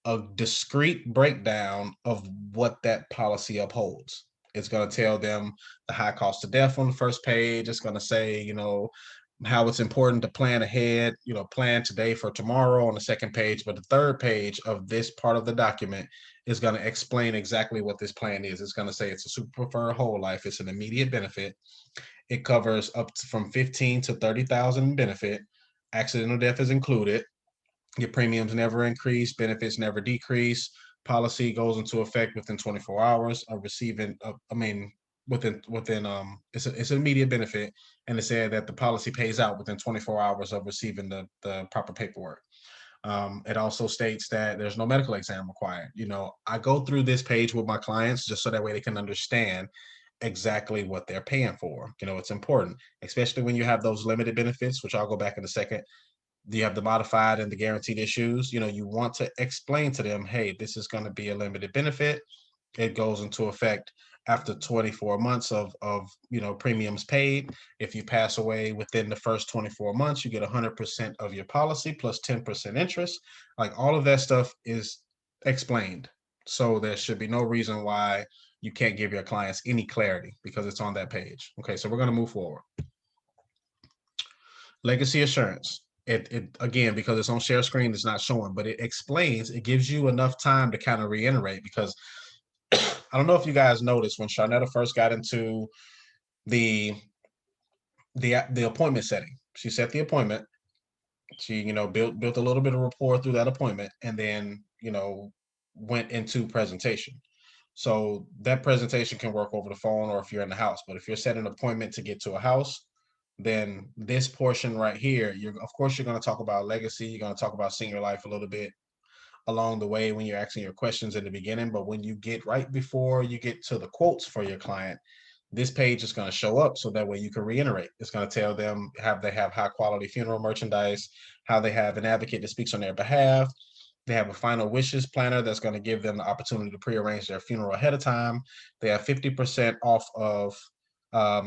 B: a discrete breakdown of what that policy upholds. It's going to tell them the high cost of death on the first page. It's going to say, how it's important to plan ahead, plan today for tomorrow on the second page. But the third page of this part of the document is going to explain exactly what this plan is. It's going to say it's a super preferred whole life. It's an immediate benefit. It covers up to from 15 to 30,000 in benefit. Accidental death is included. Your premiums never increase, benefits never decrease. Policy goes into effect within 24 hours of receiving. It's an immediate benefit, and it said that the policy pays out within 24 hours of receiving the proper paperwork. It also states that there's no medical exam required. I go through this page with my clients just so that way they can understand exactly what they're paying for. It's important, especially when you have those limited benefits, which I'll go back in a second. You have the modified and the guaranteed issues. You want to explain to them, hey, this is going to be a limited benefit. It goes into effect after 24 months of premiums paid. If you pass away within the first 24 months, you get 100% of your policy plus 10% interest. Like, all of that stuff is explained. So there should be no reason why you can't give your clients any clarity, because it's on that page. Okay, so we're going to move forward. Legacy assurance. It again, because it's on share screen, it's not showing, but it explains, it gives you enough time to kind of reiterate, because I don't know if you guys noticed when Sharnetta first got into the the appointment setting. She set the appointment. She, built a little bit of rapport through that appointment, and then, went into presentation. So that presentation can work over the phone or if you're in the house. But if you're setting an appointment to get to a house, then this portion right here, of course you're going to talk about legacy. You're going to talk about senior life a little bit along the way when you're asking your questions in the beginning. But when you get right before you get to the quotes for your client, this page is going to show up so that way you can reiterate. It's going to tell them they have high quality funeral merchandise, how they have an advocate that speaks on their behalf. They have a final wishes planner that's going to give them the opportunity to prearrange their funeral ahead of time. They have 50% off of, I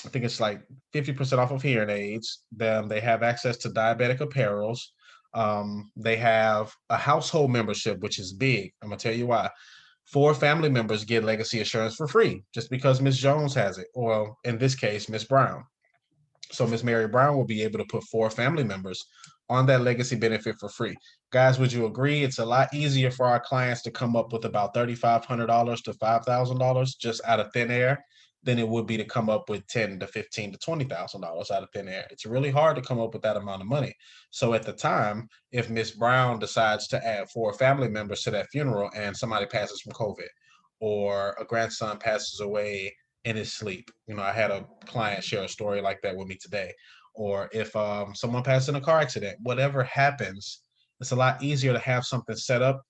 B: think it's like 50% off of hearing aids. Then they have access to diabetic apparels. They have a household membership, which is big. I'm going to tell you why. 4 family members get legacy assurance for free just because Miss Jones has it, or in this case, Miss Brown. So Miss Mary Brown will be able to put 4 family members on that legacy benefit for free. Guys, would you agree it's a lot easier for our clients to come up with about $3,500 to $5,000 just out of thin air than it would be to come up with 10 to 15 to $20,000 out of thin air? It's really hard to come up with that amount of money. So at the time, if Miss Brown decides to add 4 family members to that funeral and somebody passes from COVID, or a grandson passes away in his sleep. I had a client share a story like that with me today. Or if someone passed in a car accident, whatever happens, it's a lot easier to have something set up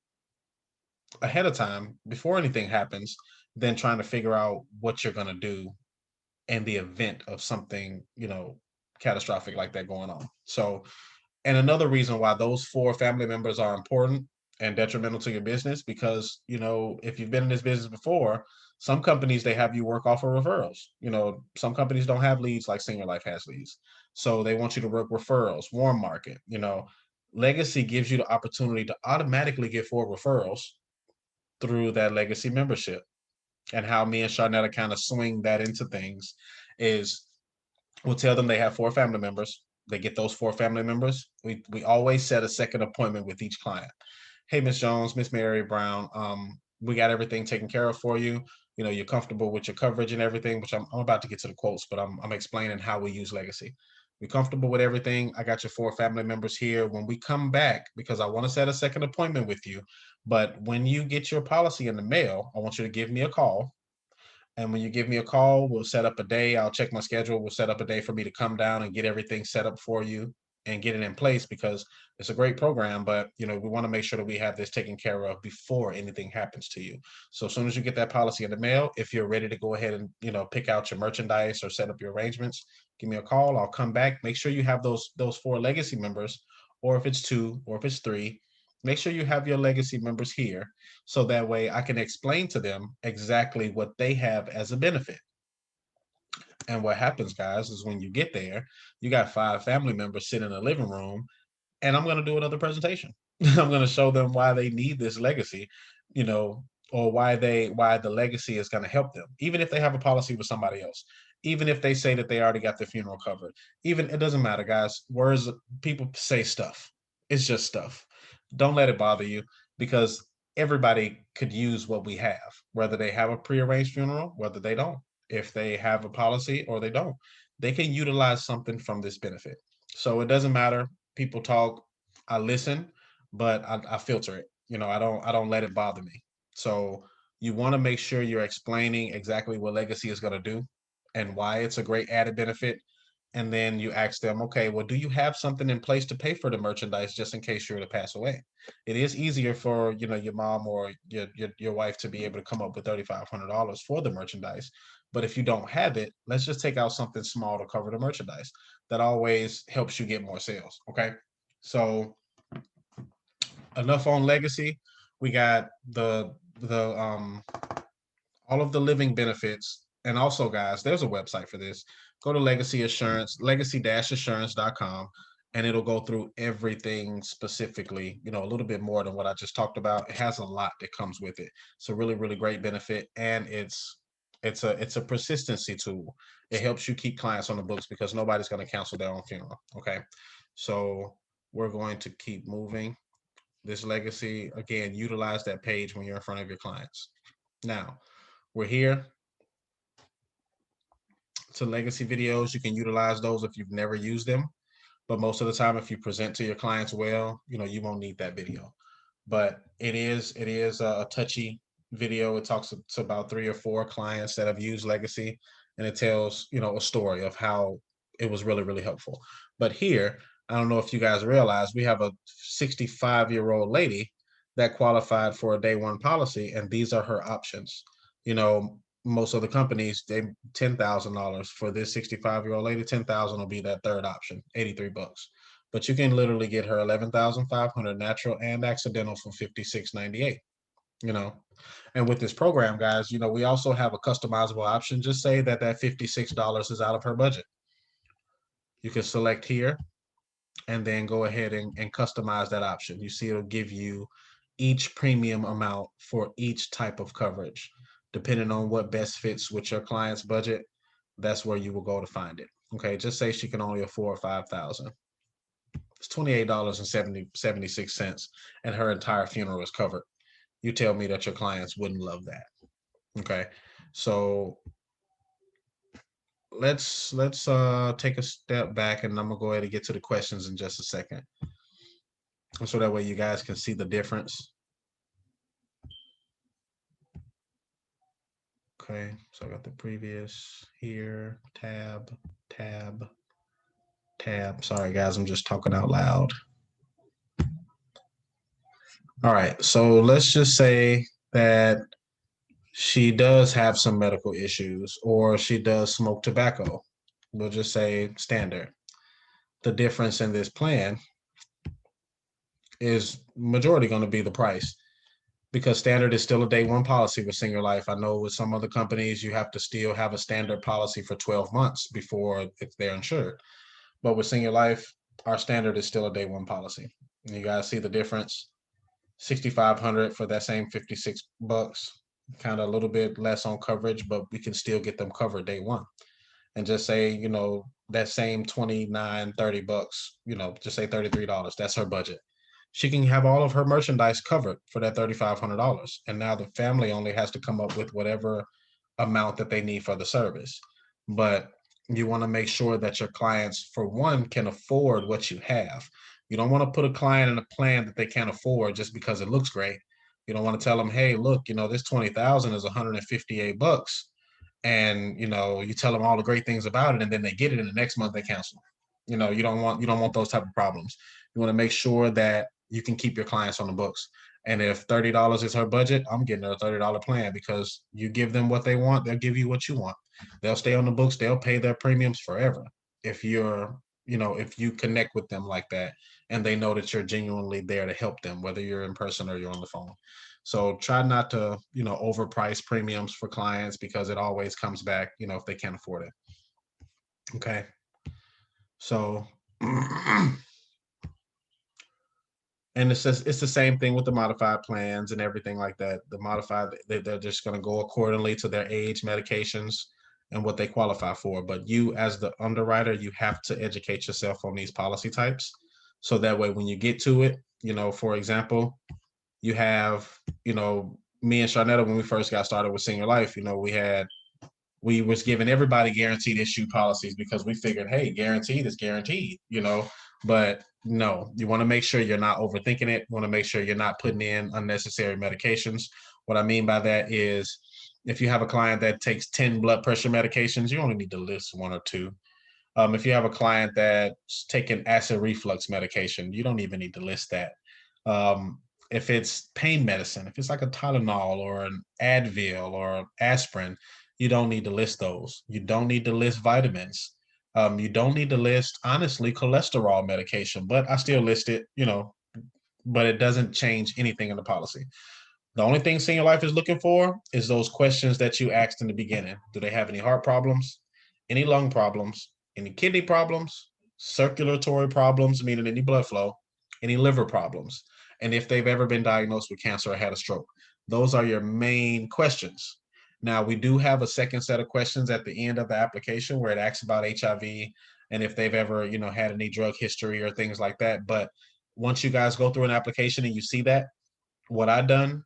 B: ahead of time before anything happens than trying to figure out what you're going to do in the event of something, catastrophic like that going on. So, and another reason why those four family members are important and detrimental to your business, because, if you've been in this business before, some companies, they have you work off of referrals. Some companies don't have leads like Senior Life has leads. So they want you to work referrals, warm market. Legacy gives you the opportunity to automatically get four referrals through that legacy membership. And how me and Sharnetta kind of swing that into things is we'll tell them they have four family members. They get those four family members. We always set a second appointment with each client. Hey, Miss Jones, Miss Mary Brown, we got everything taken care of for you. You're comfortable with your coverage and everything, which I'm about to get to the quotes, but I'm explaining how we use legacy. We're comfortable with everything. I got your four family members here. When we come back, because I want to set a second appointment with you, but when you get your policy in the mail, I want you to give me a call. And when you give me a call, we'll set up a day. I'll check my schedule. We'll set up a day for me to come down and get everything set up for you and get it in place, because it's a great program, but we want to make sure that we have this taken care of before anything happens to you. So as soon as you get that policy in the mail, if you're ready to go ahead and pick out your merchandise or set up your arrangements, give me a call. I'll come back. Make sure you have those four legacy members, or if it's two, or if it's three, make sure you have your legacy members here, so that way I can explain to them exactly what they have as a benefit. And what happens, guys, is when you get there, you got five family members sitting in the living room, and I'm going to do another presentation. I'm going to show them why they need this legacy, you know, or why the legacy is going to help them, even if they have a policy with somebody else, even if they say that they already got their funeral covered. Even it doesn't matter, guys. Words, people say stuff. It's just stuff. Don't let it bother you, because everybody could use what we have, whether they have a prearranged funeral, whether they don't. If they have a policy or they don't, they can utilize something from this benefit. So it doesn't matter. People talk, I listen, but I filter it. I don't let it bother me. So you want to make sure you're explaining exactly what legacy is going to do and why it's a great added benefit. And then you ask them, okay, well, do you have something in place to pay for the merchandise just in case you're to pass away? It is easier for your mom or your wife to be able to come up with $3,500 for the merchandise. But if you don't have it, let's just take out something small to cover the merchandise. That always helps you get more sales. Okay. So enough on legacy. We got the all of the living benefits. And also, guys, there's a website for this. Go to Legacy Assurance, legacy-assurance.com, and it'll go through everything specifically, a little bit more than what I just talked about. It has a lot that comes with it. It's a really, really great benefit. And it's a persistency tool. It helps you keep clients on the books because nobody's going to cancel their own funeral. Okay. So we're going to keep moving. This legacy, again, utilize that page when you're in front of your clients. Now, we're here to legacy videos. You can utilize those if you've never used them. But most of the time, if you present to your clients well, you won't need that video. But it is a touchy video. It talks to about three or four clients that have used legacy, and it tells a story of how it was really, really helpful. But here, I don't know if you guys realize, we have a 65-year-old lady that qualified for a day one policy, and these are her options. Most of the companies, they $10,000 for this 65-year-old lady. 10,000 will be that third option, $83. But you can literally get her 11,500 natural and accidental for 56.98. You know, and with this program, guys, we also have a customizable option. Just say that $56 is out of her budget. You can select here and then go ahead and customize that option. You see, it'll give you each premium amount for each type of coverage. Depending on what best fits with your client's budget, that's where you will go to find it. Okay, just say she can only afford 5,000. It's $28 and 76 cents, and her entire funeral is covered. You tell me that your clients wouldn't love that. Okay, so let's take a step back, and I'm gonna go ahead and get to the questions in just a second, so that way you guys can see the difference. Okay, so I got the previous here, tab, tab, tab. Sorry guys, I'm just talking out loud. All right, so let's just say that she does have some medical issues or she does smoke tobacco. We'll just say standard. The difference in this plan is majority going to be the price because standard is still a day one policy with senior life. I know with some other companies, you have to still have a standard policy for 12 months before if they're insured. But with senior life, our standard is still a day one policy. And you guys see the difference. 6,500 for that same 56 bucks, kind of a little bit less on coverage, but we can still get them covered day one. And just say, that same 29, 30 bucks, just say $33. That's her budget. She can have all of her merchandise covered for that $3,500. And now the family only has to come up with whatever amount that they need for the service. But you want to make sure that your clients, for one, can afford what you have. You don't want to put a client in a plan that they can't afford just because it looks great. You don't want to tell them, hey, look, this 20,000 is 158 bucks. And you tell them all the great things about it, and then they get it, and the next month they cancel. You don't want those type of problems. You want to make sure that you can keep your clients on the books. And if $30 is her budget, I'm getting her a $30 plan because you give them what they want, they'll give you what you want. They'll stay on the books, they'll pay their premiums forever. If you connect with them like that and they know that you're genuinely there to help them, whether you're in person or you're on the phone. So try not to, overprice premiums for clients because it always comes back, if they can't afford it. Okay. So and it's the same thing with the modified plans and everything like that. The modified, they're just going to go accordingly to their age, medications, and what they qualify for. But you, as the underwriter, you have to educate yourself on these policy types, so that way when you get to it, for example, you have, me and Sharnetta, when we first got started with Senior Life, we was giving everybody guaranteed issue policies because we figured, hey, guaranteed is guaranteed, but no, you want to make sure you're not overthinking it. You want to make sure you're not putting in unnecessary medications. What I mean by that is if you have a client that takes 10 blood pressure medications, you only need to list one or two. If you have a client that's taking acid reflux medication, you don't even need to list that. If it's pain medicine, if it's like a Tylenol or an Advil or aspirin, you don't need to list those. You don't need to list vitamins. You don't need to list, honestly, cholesterol medication, but I still list it, but it doesn't change anything in the policy. The only thing Senior Life is looking for is those questions that you asked in the beginning. Do they have any heart problems, any lung problems, any kidney problems, circulatory problems, meaning any blood flow, any liver problems, and if they've ever been diagnosed with cancer or had a stroke? Those are your main questions. Now, we do have a second set of questions at the end of the application where it asks about HIV and if they've ever, had any drug history or things like that. But once you guys go through an application and you see that, what I've done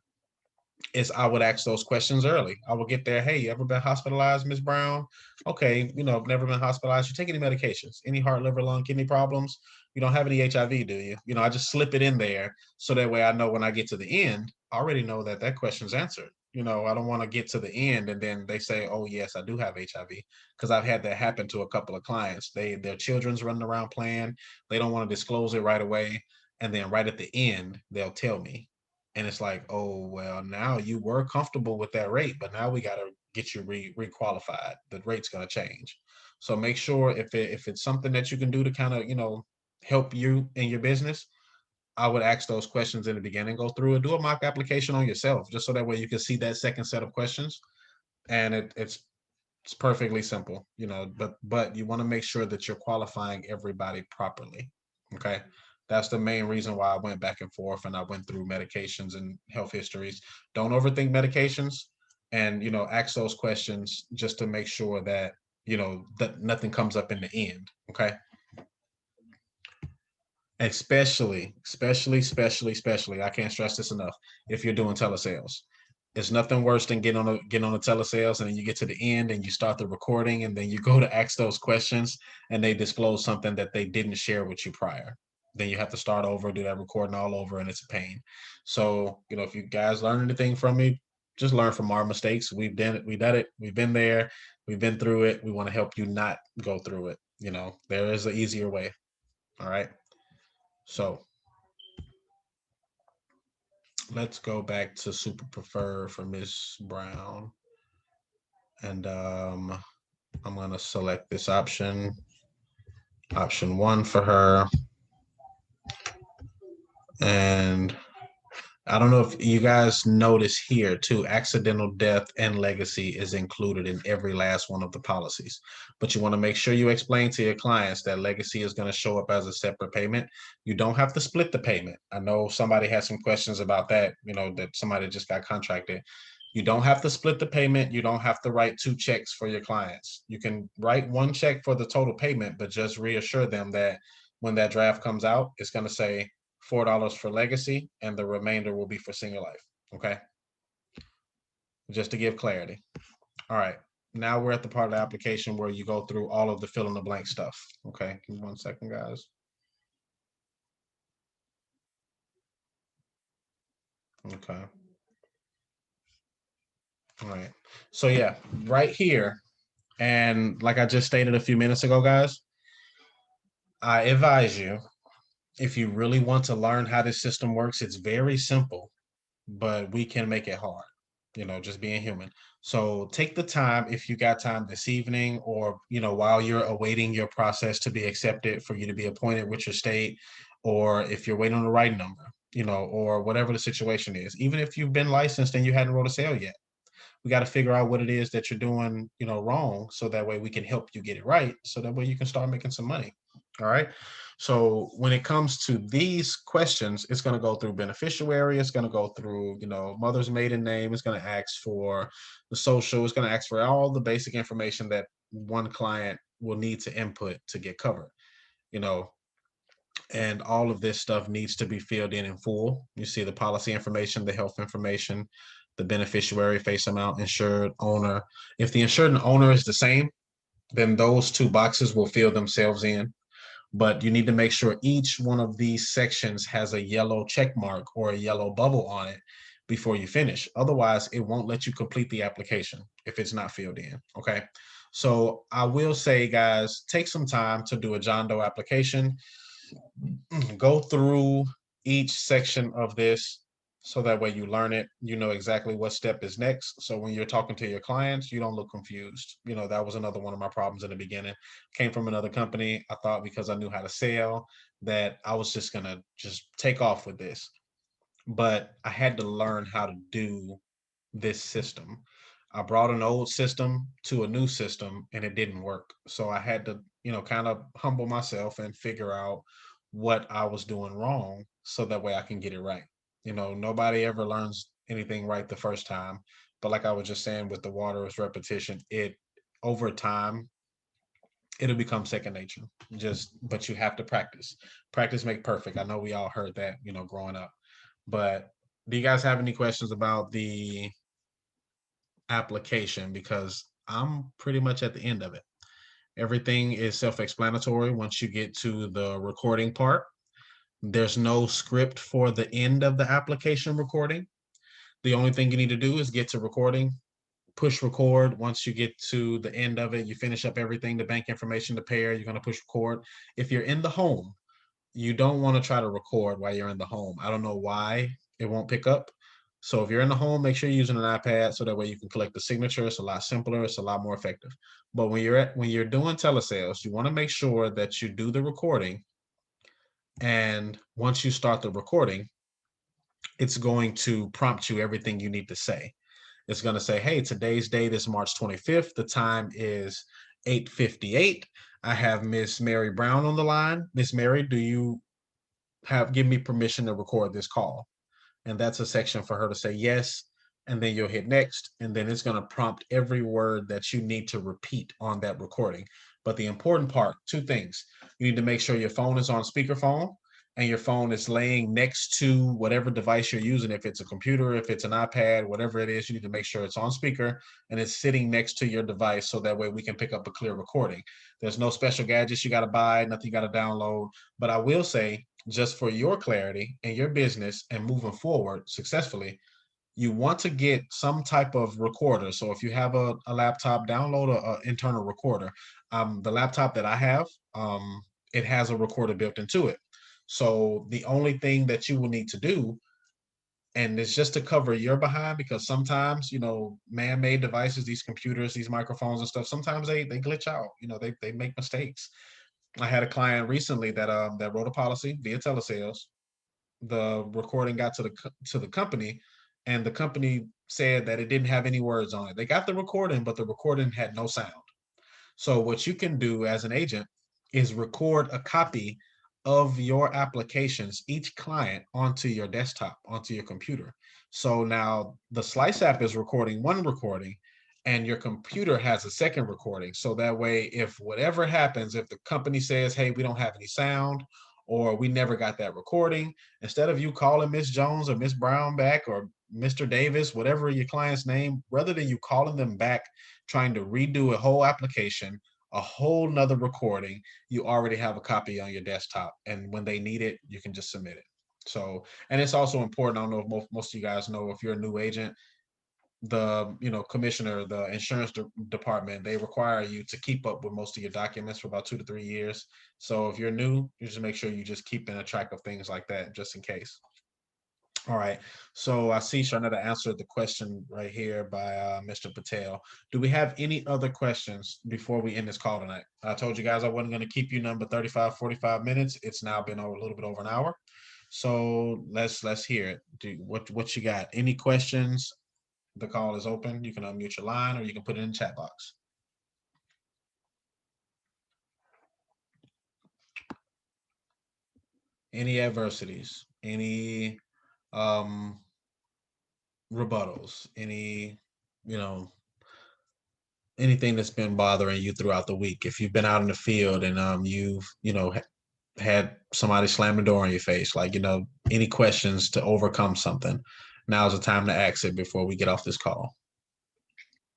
B: is I would ask those questions early. I would get there. Hey, you ever been hospitalized, Ms. Brown? Okay, I've never been hospitalized. You take any medications? Any heart, liver, lung, kidney problems? You don't have any HIV, do you? I just slip it in there so that way I know when I get to the end, I already know that that question's answered. I don't want to get to the end and then they say, "Oh, yes, I do have HIV," because I've had that happen to a couple of clients. Their children's running around playing. They don't want to disclose it right away, and then right at the end, they'll tell me. And it's like, oh, well, now you were comfortable with that rate, but now we got to get you requalified. The rate's going to change. So make sure if it's something that you can do to kind of, help you in your business, I would ask those questions in the beginning, go through and do a mock application on yourself, just so that way you can see that second set of questions. And it's perfectly simple, but you want to make sure that you're qualifying everybody properly. Okay. That's the main reason why I went back and forth and I went through medications and health histories. Don't overthink medications and, ask those questions just to make sure that, that nothing comes up in the end. Okay. Especially, I can't stress this enough. If you're doing telesales, it's nothing worse than getting on a telesales and then you get to the end and you start the recording and then you go to ask those questions and they disclose something that they didn't share with you prior. Then you have to start over, do that recording all over, and it's a pain. So, if you guys learn anything from me, just learn from our mistakes. We've done it. We've been there. We've been through it. We want to help you not go through it. There is an easier way. All right. So let's go back to super preferred for Miss Brown. And I'm going to select this option one for her. And I don't know if you guys notice here too, accidental death and legacy is included in every last one of the policies. But you want to make sure you explain to your clients that legacy is going to show up as a separate payment. You don't have to split the payment. I know somebody has some questions about that, that somebody just got contracted. You don't have to split the payment. You don't have to write two checks for your clients. You can write one check for the total payment, but just reassure them that when that draft comes out, it's going to say $4 for legacy, and the remainder will be for senior life. Okay. Just to give clarity. All right. Now we're at the part of the application where you go through all of the fill in the blank stuff. Okay. Give me 1 second, guys. Okay. All right. So, yeah, right here. And like I just stated a few minutes ago, guys, I advise you, if you really want to learn how this system works, it's very simple, but we can make it hard, just being human. So take the time, if you got time this evening, or, while you're awaiting your process to be accepted for you to be appointed with your state, or if you're waiting on the right number, or whatever the situation is, even if you've been licensed and you hadn't wrote a sale yet, we got to figure out what it is that you're doing, wrong. So that way we can help you get it right. So that way you can start making some money. All right. So when it comes to these questions, it's going to go through beneficiary. It's going to go through, mother's maiden name. It's going to ask for the social. It's going to ask for all the basic information that one client will need to input to get covered, you know, and all of this stuff needs to be filled in full. You see the policy information, the health information, the beneficiary, face amount, insured, owner. If the insured and owner is the same, then those two boxes will fill themselves in. But you need to make sure each one of these sections has a yellow check mark or a yellow bubble on it before you finish. Otherwise, it won't let you complete the application if it's not filled in. Okay. So I will say, guys, take some time to do a John Doe application. Go through each section of this so that way you learn it, you know exactly what step is next. So when you're talking to your clients, you don't look confused. That was another one of my problems in the beginning. Came from another company. I thought because I knew how to sell that I was just gonna just take off with this. But I had to learn how to do this system. I brought an old system to a new system and it didn't work. So I had to, kind of humble myself and figure out what I was doing wrong so that way I can get it right. Nobody ever learns anything right the first time. But like I was just saying with the water is repetition, it over time it'll become second nature. But you have to practice. Practice make perfect. I know we all heard that, growing up. But do you guys have any questions about the application? Because I'm pretty much at the end of it. Everything is self-explanatory once you get to the recording part. There's no script for the end of the application recording. The only thing you need to do is get to recording, push record. Once you get to the end of it, you finish up everything, the bank information, the payer, you're going to push record. If you're in the home, you don't want to try to record while you're in the home. I don't know why it won't pick up. So if you're in the home, make sure you're using an iPad so that way you can collect the signature. It's a lot simpler. It's a lot more effective. But when you're doing telesales, you want to make sure that you do the recording. And once you start the recording, it's going to prompt you everything you need to say. It's going to say, hey, today's date is March 25th. The time is 8:58. I have Miss Mary Brown on the line. Miss Mary, do you give me permission to record this call? And that's a section for her to say yes. And then you'll hit next. And then it's going to prompt every word that you need to repeat on that recording. But the important part, two things. You need to make sure your phone is on speakerphone and your phone is laying next to whatever device you're using. If it's a computer, if it's an iPad, whatever it is, you need to make sure it's on speaker and it's sitting next to your device so that way we can pick up a clear recording. There's no special gadgets you got to buy, nothing you got to download. But I will say, just for your clarity and your business and moving forward successfully, you want to get some type of recorder. So if you have a laptop, download a internal recorder. The laptop that I have, it has a recorder built into it. So the only thing that you will need to do, and it's just to cover your behind, because sometimes, man-made devices, these computers, these microphones and stuff, sometimes they glitch out. They make mistakes. I had a client recently that wrote a policy via telesales. The recording got to the company, and the company said that it didn't have any words on it. They got the recording, but the recording had no sound. So what you can do as an agent is record a copy of your applications, each client, onto your desktop, onto your computer. So now the Slice app is recording one recording, and your computer has a second recording. So that way, if whatever happens, if the company says, hey, we don't have any sound, or we never got that recording, instead of you calling Miss Jones or Miss Brown back, or Mr. Davis, whatever your client's name, rather than you calling them back trying to redo a whole application, a whole nother recording, you already have a copy on your desktop. And when they need it, you can just submit it. So, and it's also important. I don't know if most of you guys know, if you're a new agent, the commissioner, the insurance department, they require you to keep up with most of your documents for about 2 to 3 years. So if you're new, you just make sure you just keep in a track of things like that, just in case. All right. So I see Sharnetta answered the question right here by Mr. Patel. Do we have any other questions before we end this call tonight? I told you guys I wasn't going to keep you number 35, 45 minutes. It's now been a little bit over an hour. So let's hear it. What you got? Any questions? The call is open. You can unmute your line, or you can put it in the chat box. Any adversities? Any um rebuttals? Any, you know, anything that's been bothering you throughout the week? If you've been out in the field and you've had somebody slam the door in your face, like, any questions to overcome something, now's the time to ask it before we get off this call.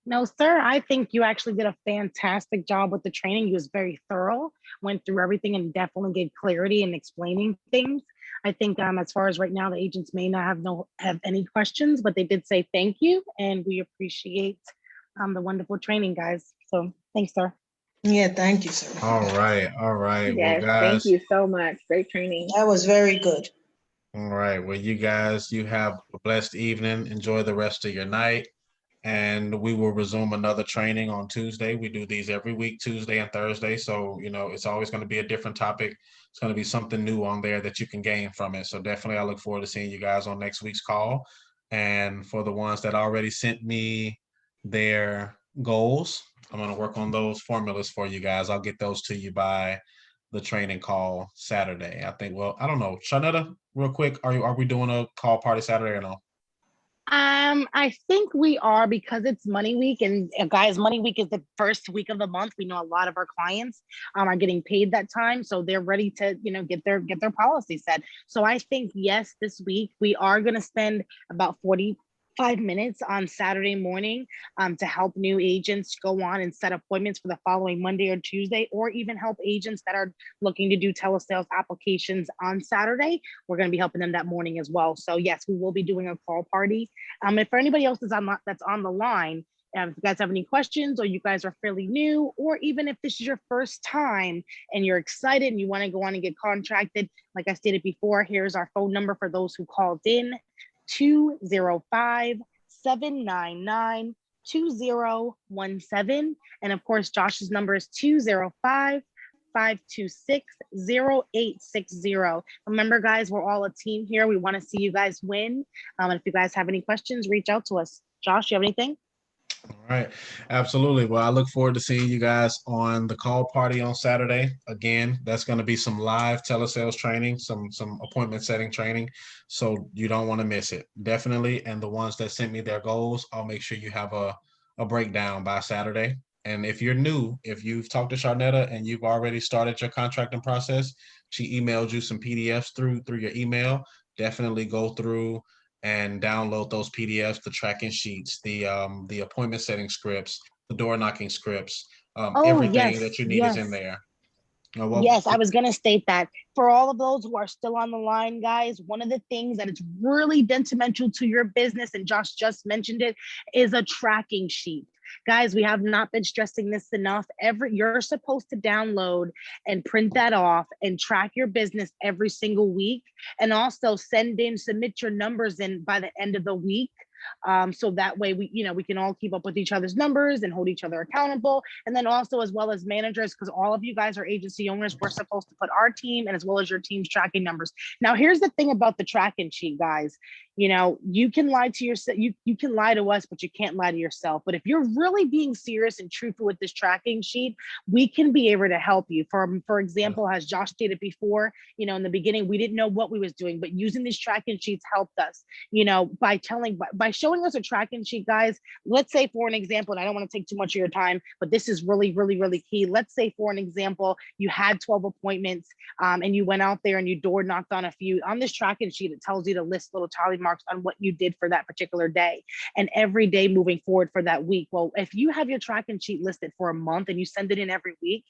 A: No, sir, I think you actually did a fantastic job with the training. You was very thorough, went through everything, and definitely gave clarity in explaining things. I think as far as right now, the agents may not have any questions, but they did say thank you, and we appreciate the wonderful training, guys. So thanks, sir.
C: Yeah, thank you, sir.
B: All right, all right. Well,
D: Yes, thank
B: guys,
D: you so much. Great training.
C: That was very good.
B: all right. Well, you guys, you have a blessed evening. Enjoy the rest of your night. And we will resume another training on Tuesday. We do these every week, Tuesday and Thursday. So, it's always going to be a different topic. It's going to be something new on there that you can gain from it. So definitely I look forward to seeing you guys on next week's call. And for the ones that already sent me their goals, I'm going to work on those formulas for you guys. I'll get those to you by the training call Saturday. I think, well, I don't know. Shanetta, real quick, are we doing a call party Saturday or no?
A: I think we are, because it's money week, and guys, money week is the first week of the month. We know a lot of our clients are getting paid that time, so they're ready to get their policy set. So I think, yes, this week we are going to spend about 45 minutes on Saturday morning to help new agents go on and set appointments for the following Monday or Tuesday, or even help agents that are looking to do telesales applications on Saturday. We're going to be helping them that morning as well. So yes, we will be doing a call party. If for anybody else that's on the line, if you guys have any questions, or you guys are fairly new, or even if this is your first time and you're excited and you want to go on and get contracted, like I stated before, here's our phone number for those who called in: 205-799-2017. And of course, Josh's number is 205-526-0860. Remember, guys, we're all a team here. We want to see you guys win. And if you guys have any questions, reach out to us. Josh, you have anything?
B: All right, absolutely. Well, I look forward to seeing you guys on the call party on Saturday. Again, that's going to be some live telesales training, some appointment setting training. So you don't want to miss it. Definitely. And the ones that sent me their goals, I'll make sure you have a breakdown by Saturday. And if you're new, if you've talked to Sharnetta and you've already started your contracting process, she emailed you some PDFs through your email. Definitely go through and download those PDFs, the tracking sheets, the appointment setting scripts, the door knocking scripts.
A: Oh,
B: Everything that
A: yes,
B: you need is in
A: yes.
B: there.
A: Yes, I was going to state that for all of those who are still on the line, guys, one of the things that is really detrimental to your business, and Josh just mentioned it, is a tracking sheet. Guys, we have not been stressing this enough. You're supposed to download and print that off and track your business every single week, and also submit your numbers in by the end of the week. So that way we can all keep up with each other's numbers and hold each other accountable. And then also, as well as managers, because all of you guys are agency owners, we're supposed to put our team and as well as your team's tracking numbers. Now, here's the thing about the tracking sheet, guys. You can lie to yourself, you can lie to us, but you can't lie to yourself. But if you're really being serious and truthful with this tracking sheet, we can be able to help you. For example, as Josh stated before, in the beginning, we didn't know what we was doing, but using these tracking sheets helped us, by showing us a tracking sheet, guys. Let's say, for an example, and I don't want to take too much of your time, but this is really, really, really key. Let's say, for an example, you had 12 appointments, and you went out there and you door knocked on a few. On this tracking sheet, it tells you to list little tally marks on what you did for that particular day and every day moving forward for that week. Well, if you have your tracking sheet listed for a month and you send it in every week,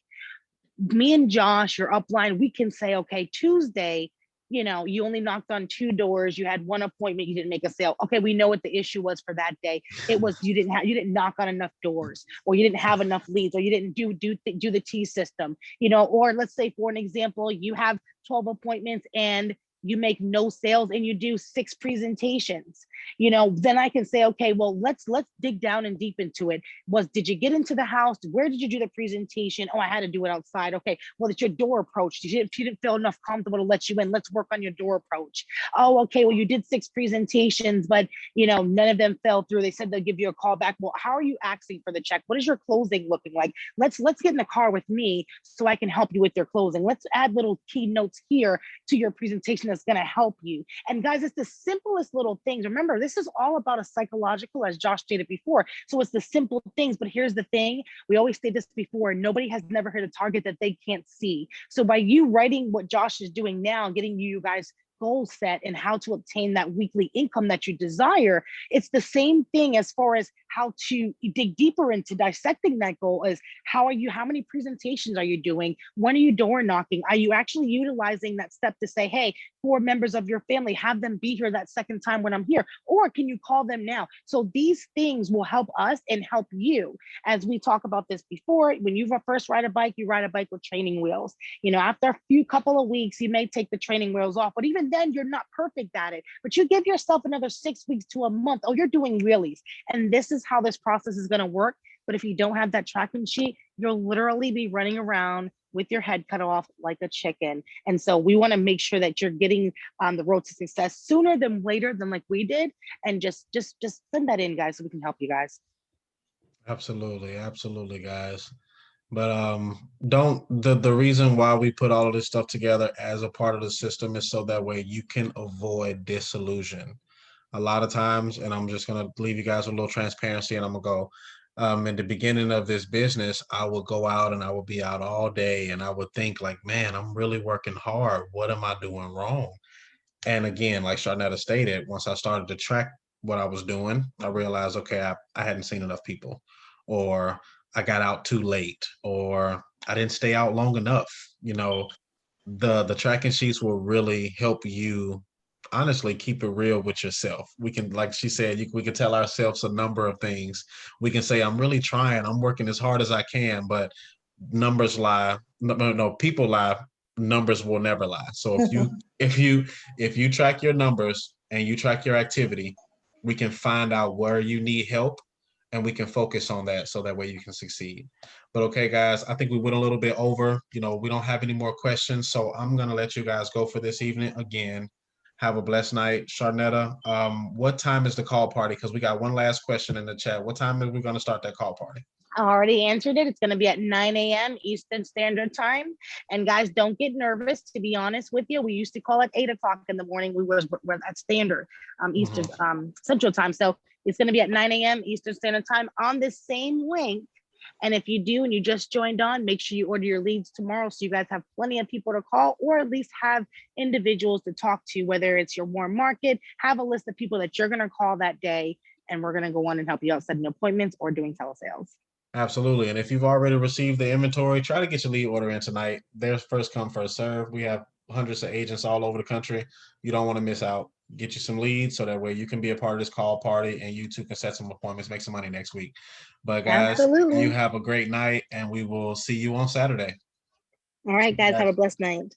A: me and Josh, your upline, we can say, okay, Tuesday, you only knocked on 2 doors, you had 1 appointment, you didn't make a sale. Okay, we know what the issue was for that day. It was you didn't knock on enough doors, or you didn't have enough leads, or you didn't do the T system, or let's say, for an example, you have 12 appointments and you make no sales and you do 6 presentations. Then I can say, okay, well, let's dig down and deep into it. Did you get into the house? Where did you do the presentation? Oh, I had to do it outside. Okay, well, it's your door approach. She didn't feel enough comfortable to let you in. Let's work on your door approach. Oh, okay, well, you did 6 presentations, but none of them fell through. They said they'll give you a call back. Well, how are you asking for the check? What is your closing looking like? Let's get in the car with me so I can help you with your closing. Let's add little key notes here to your presentation that's going to help you. And guys, it's the simplest little things. Remember, this is all about a psychological, as Josh stated before. So it's the simple things, but here's the thing. We always say this before, nobody has never hit a target that they can't see. So by you writing what Josh is doing now, getting you guys goal set and how to obtain that weekly income that you desire, it's the same thing as far as how to dig deeper into dissecting that goal. Is how many presentations are you doing? When are you door knocking? Are you actually utilizing that step to say, hey, 4 members of your family, have them be here that second time when I'm here, or can you call them now? So these things will help us and help you. As we talk about this before, when you first ride a bike, you ride a bike with training wheels. After a couple of weeks, you may take the training wheels off, but even then you're not perfect at it. But you give yourself another 6 weeks to a month. Oh, you're doing wheelies. And this is how this process is going to work. But if you don't have that tracking sheet, you'll literally be running around with your head cut off like a chicken. And so we want to make sure that you're getting on the road to success sooner than later, than like we did. And just send that in, guys, so we can help you guys.
B: Absolutely, guys. But don't the reason why we put all of this stuff together as a part of the system is so that way you can avoid disillusion. A lot of times, and I'm just gonna leave you guys with a little transparency, and I'm gonna go. In the beginning of this business, I would go out and I would be out all day, and I would think like, man, I'm really working hard. What am I doing wrong? And again, like Sharnetta stated, once I started to track what I was doing, I realized, okay, I hadn't seen enough people, or I got out too late, or I didn't stay out long enough. The tracking sheets will really help you honestly keep it real with yourself. We can, like she said, we can tell ourselves a number of things. We can say, I'm really trying, I'm working as hard as I can, but numbers lie. No, people lie. Numbers will never lie. So if you track your numbers and you track your activity, we can find out where you need help and we can focus on that so that way you can succeed. But okay, guys, I think we went a little bit over. We don't have any more questions, so I'm gonna let you guys go for this evening. Again, have a blessed night. Sharnetta, what time is the call party? Because we got one last question in the chat. What time are we gonna start that call party?
A: I already answered it. It's going to be at 9 a.m. Eastern Standard Time. And guys, don't get nervous. To be honest with you, we used to call it 8 o'clock in the morning. We're at standard Eastern Central Time. So it's going to be at 9 a.m. Eastern Standard Time on this same link. And if you do and you just joined on, make sure you order your leads tomorrow so you guys have plenty of people to call, or at least have individuals to talk to, whether it's your warm market. Have a list of people that you're going to call that day, and we're going to go on and help you out setting appointments or doing telesales.
B: Absolutely. And if you've already received the inventory, try to get your lead order in tonight. There's first come, first serve. We have hundreds of agents all over the country. You don't want to miss out. Get you some leads so that way you can be a part of this call party and you too can set some appointments, make some money next week. But guys, you
A: Absolutely.
B: have a great night and we will see you on Saturday.
A: All right, guys,
B: Bye.
A: have a blessed night.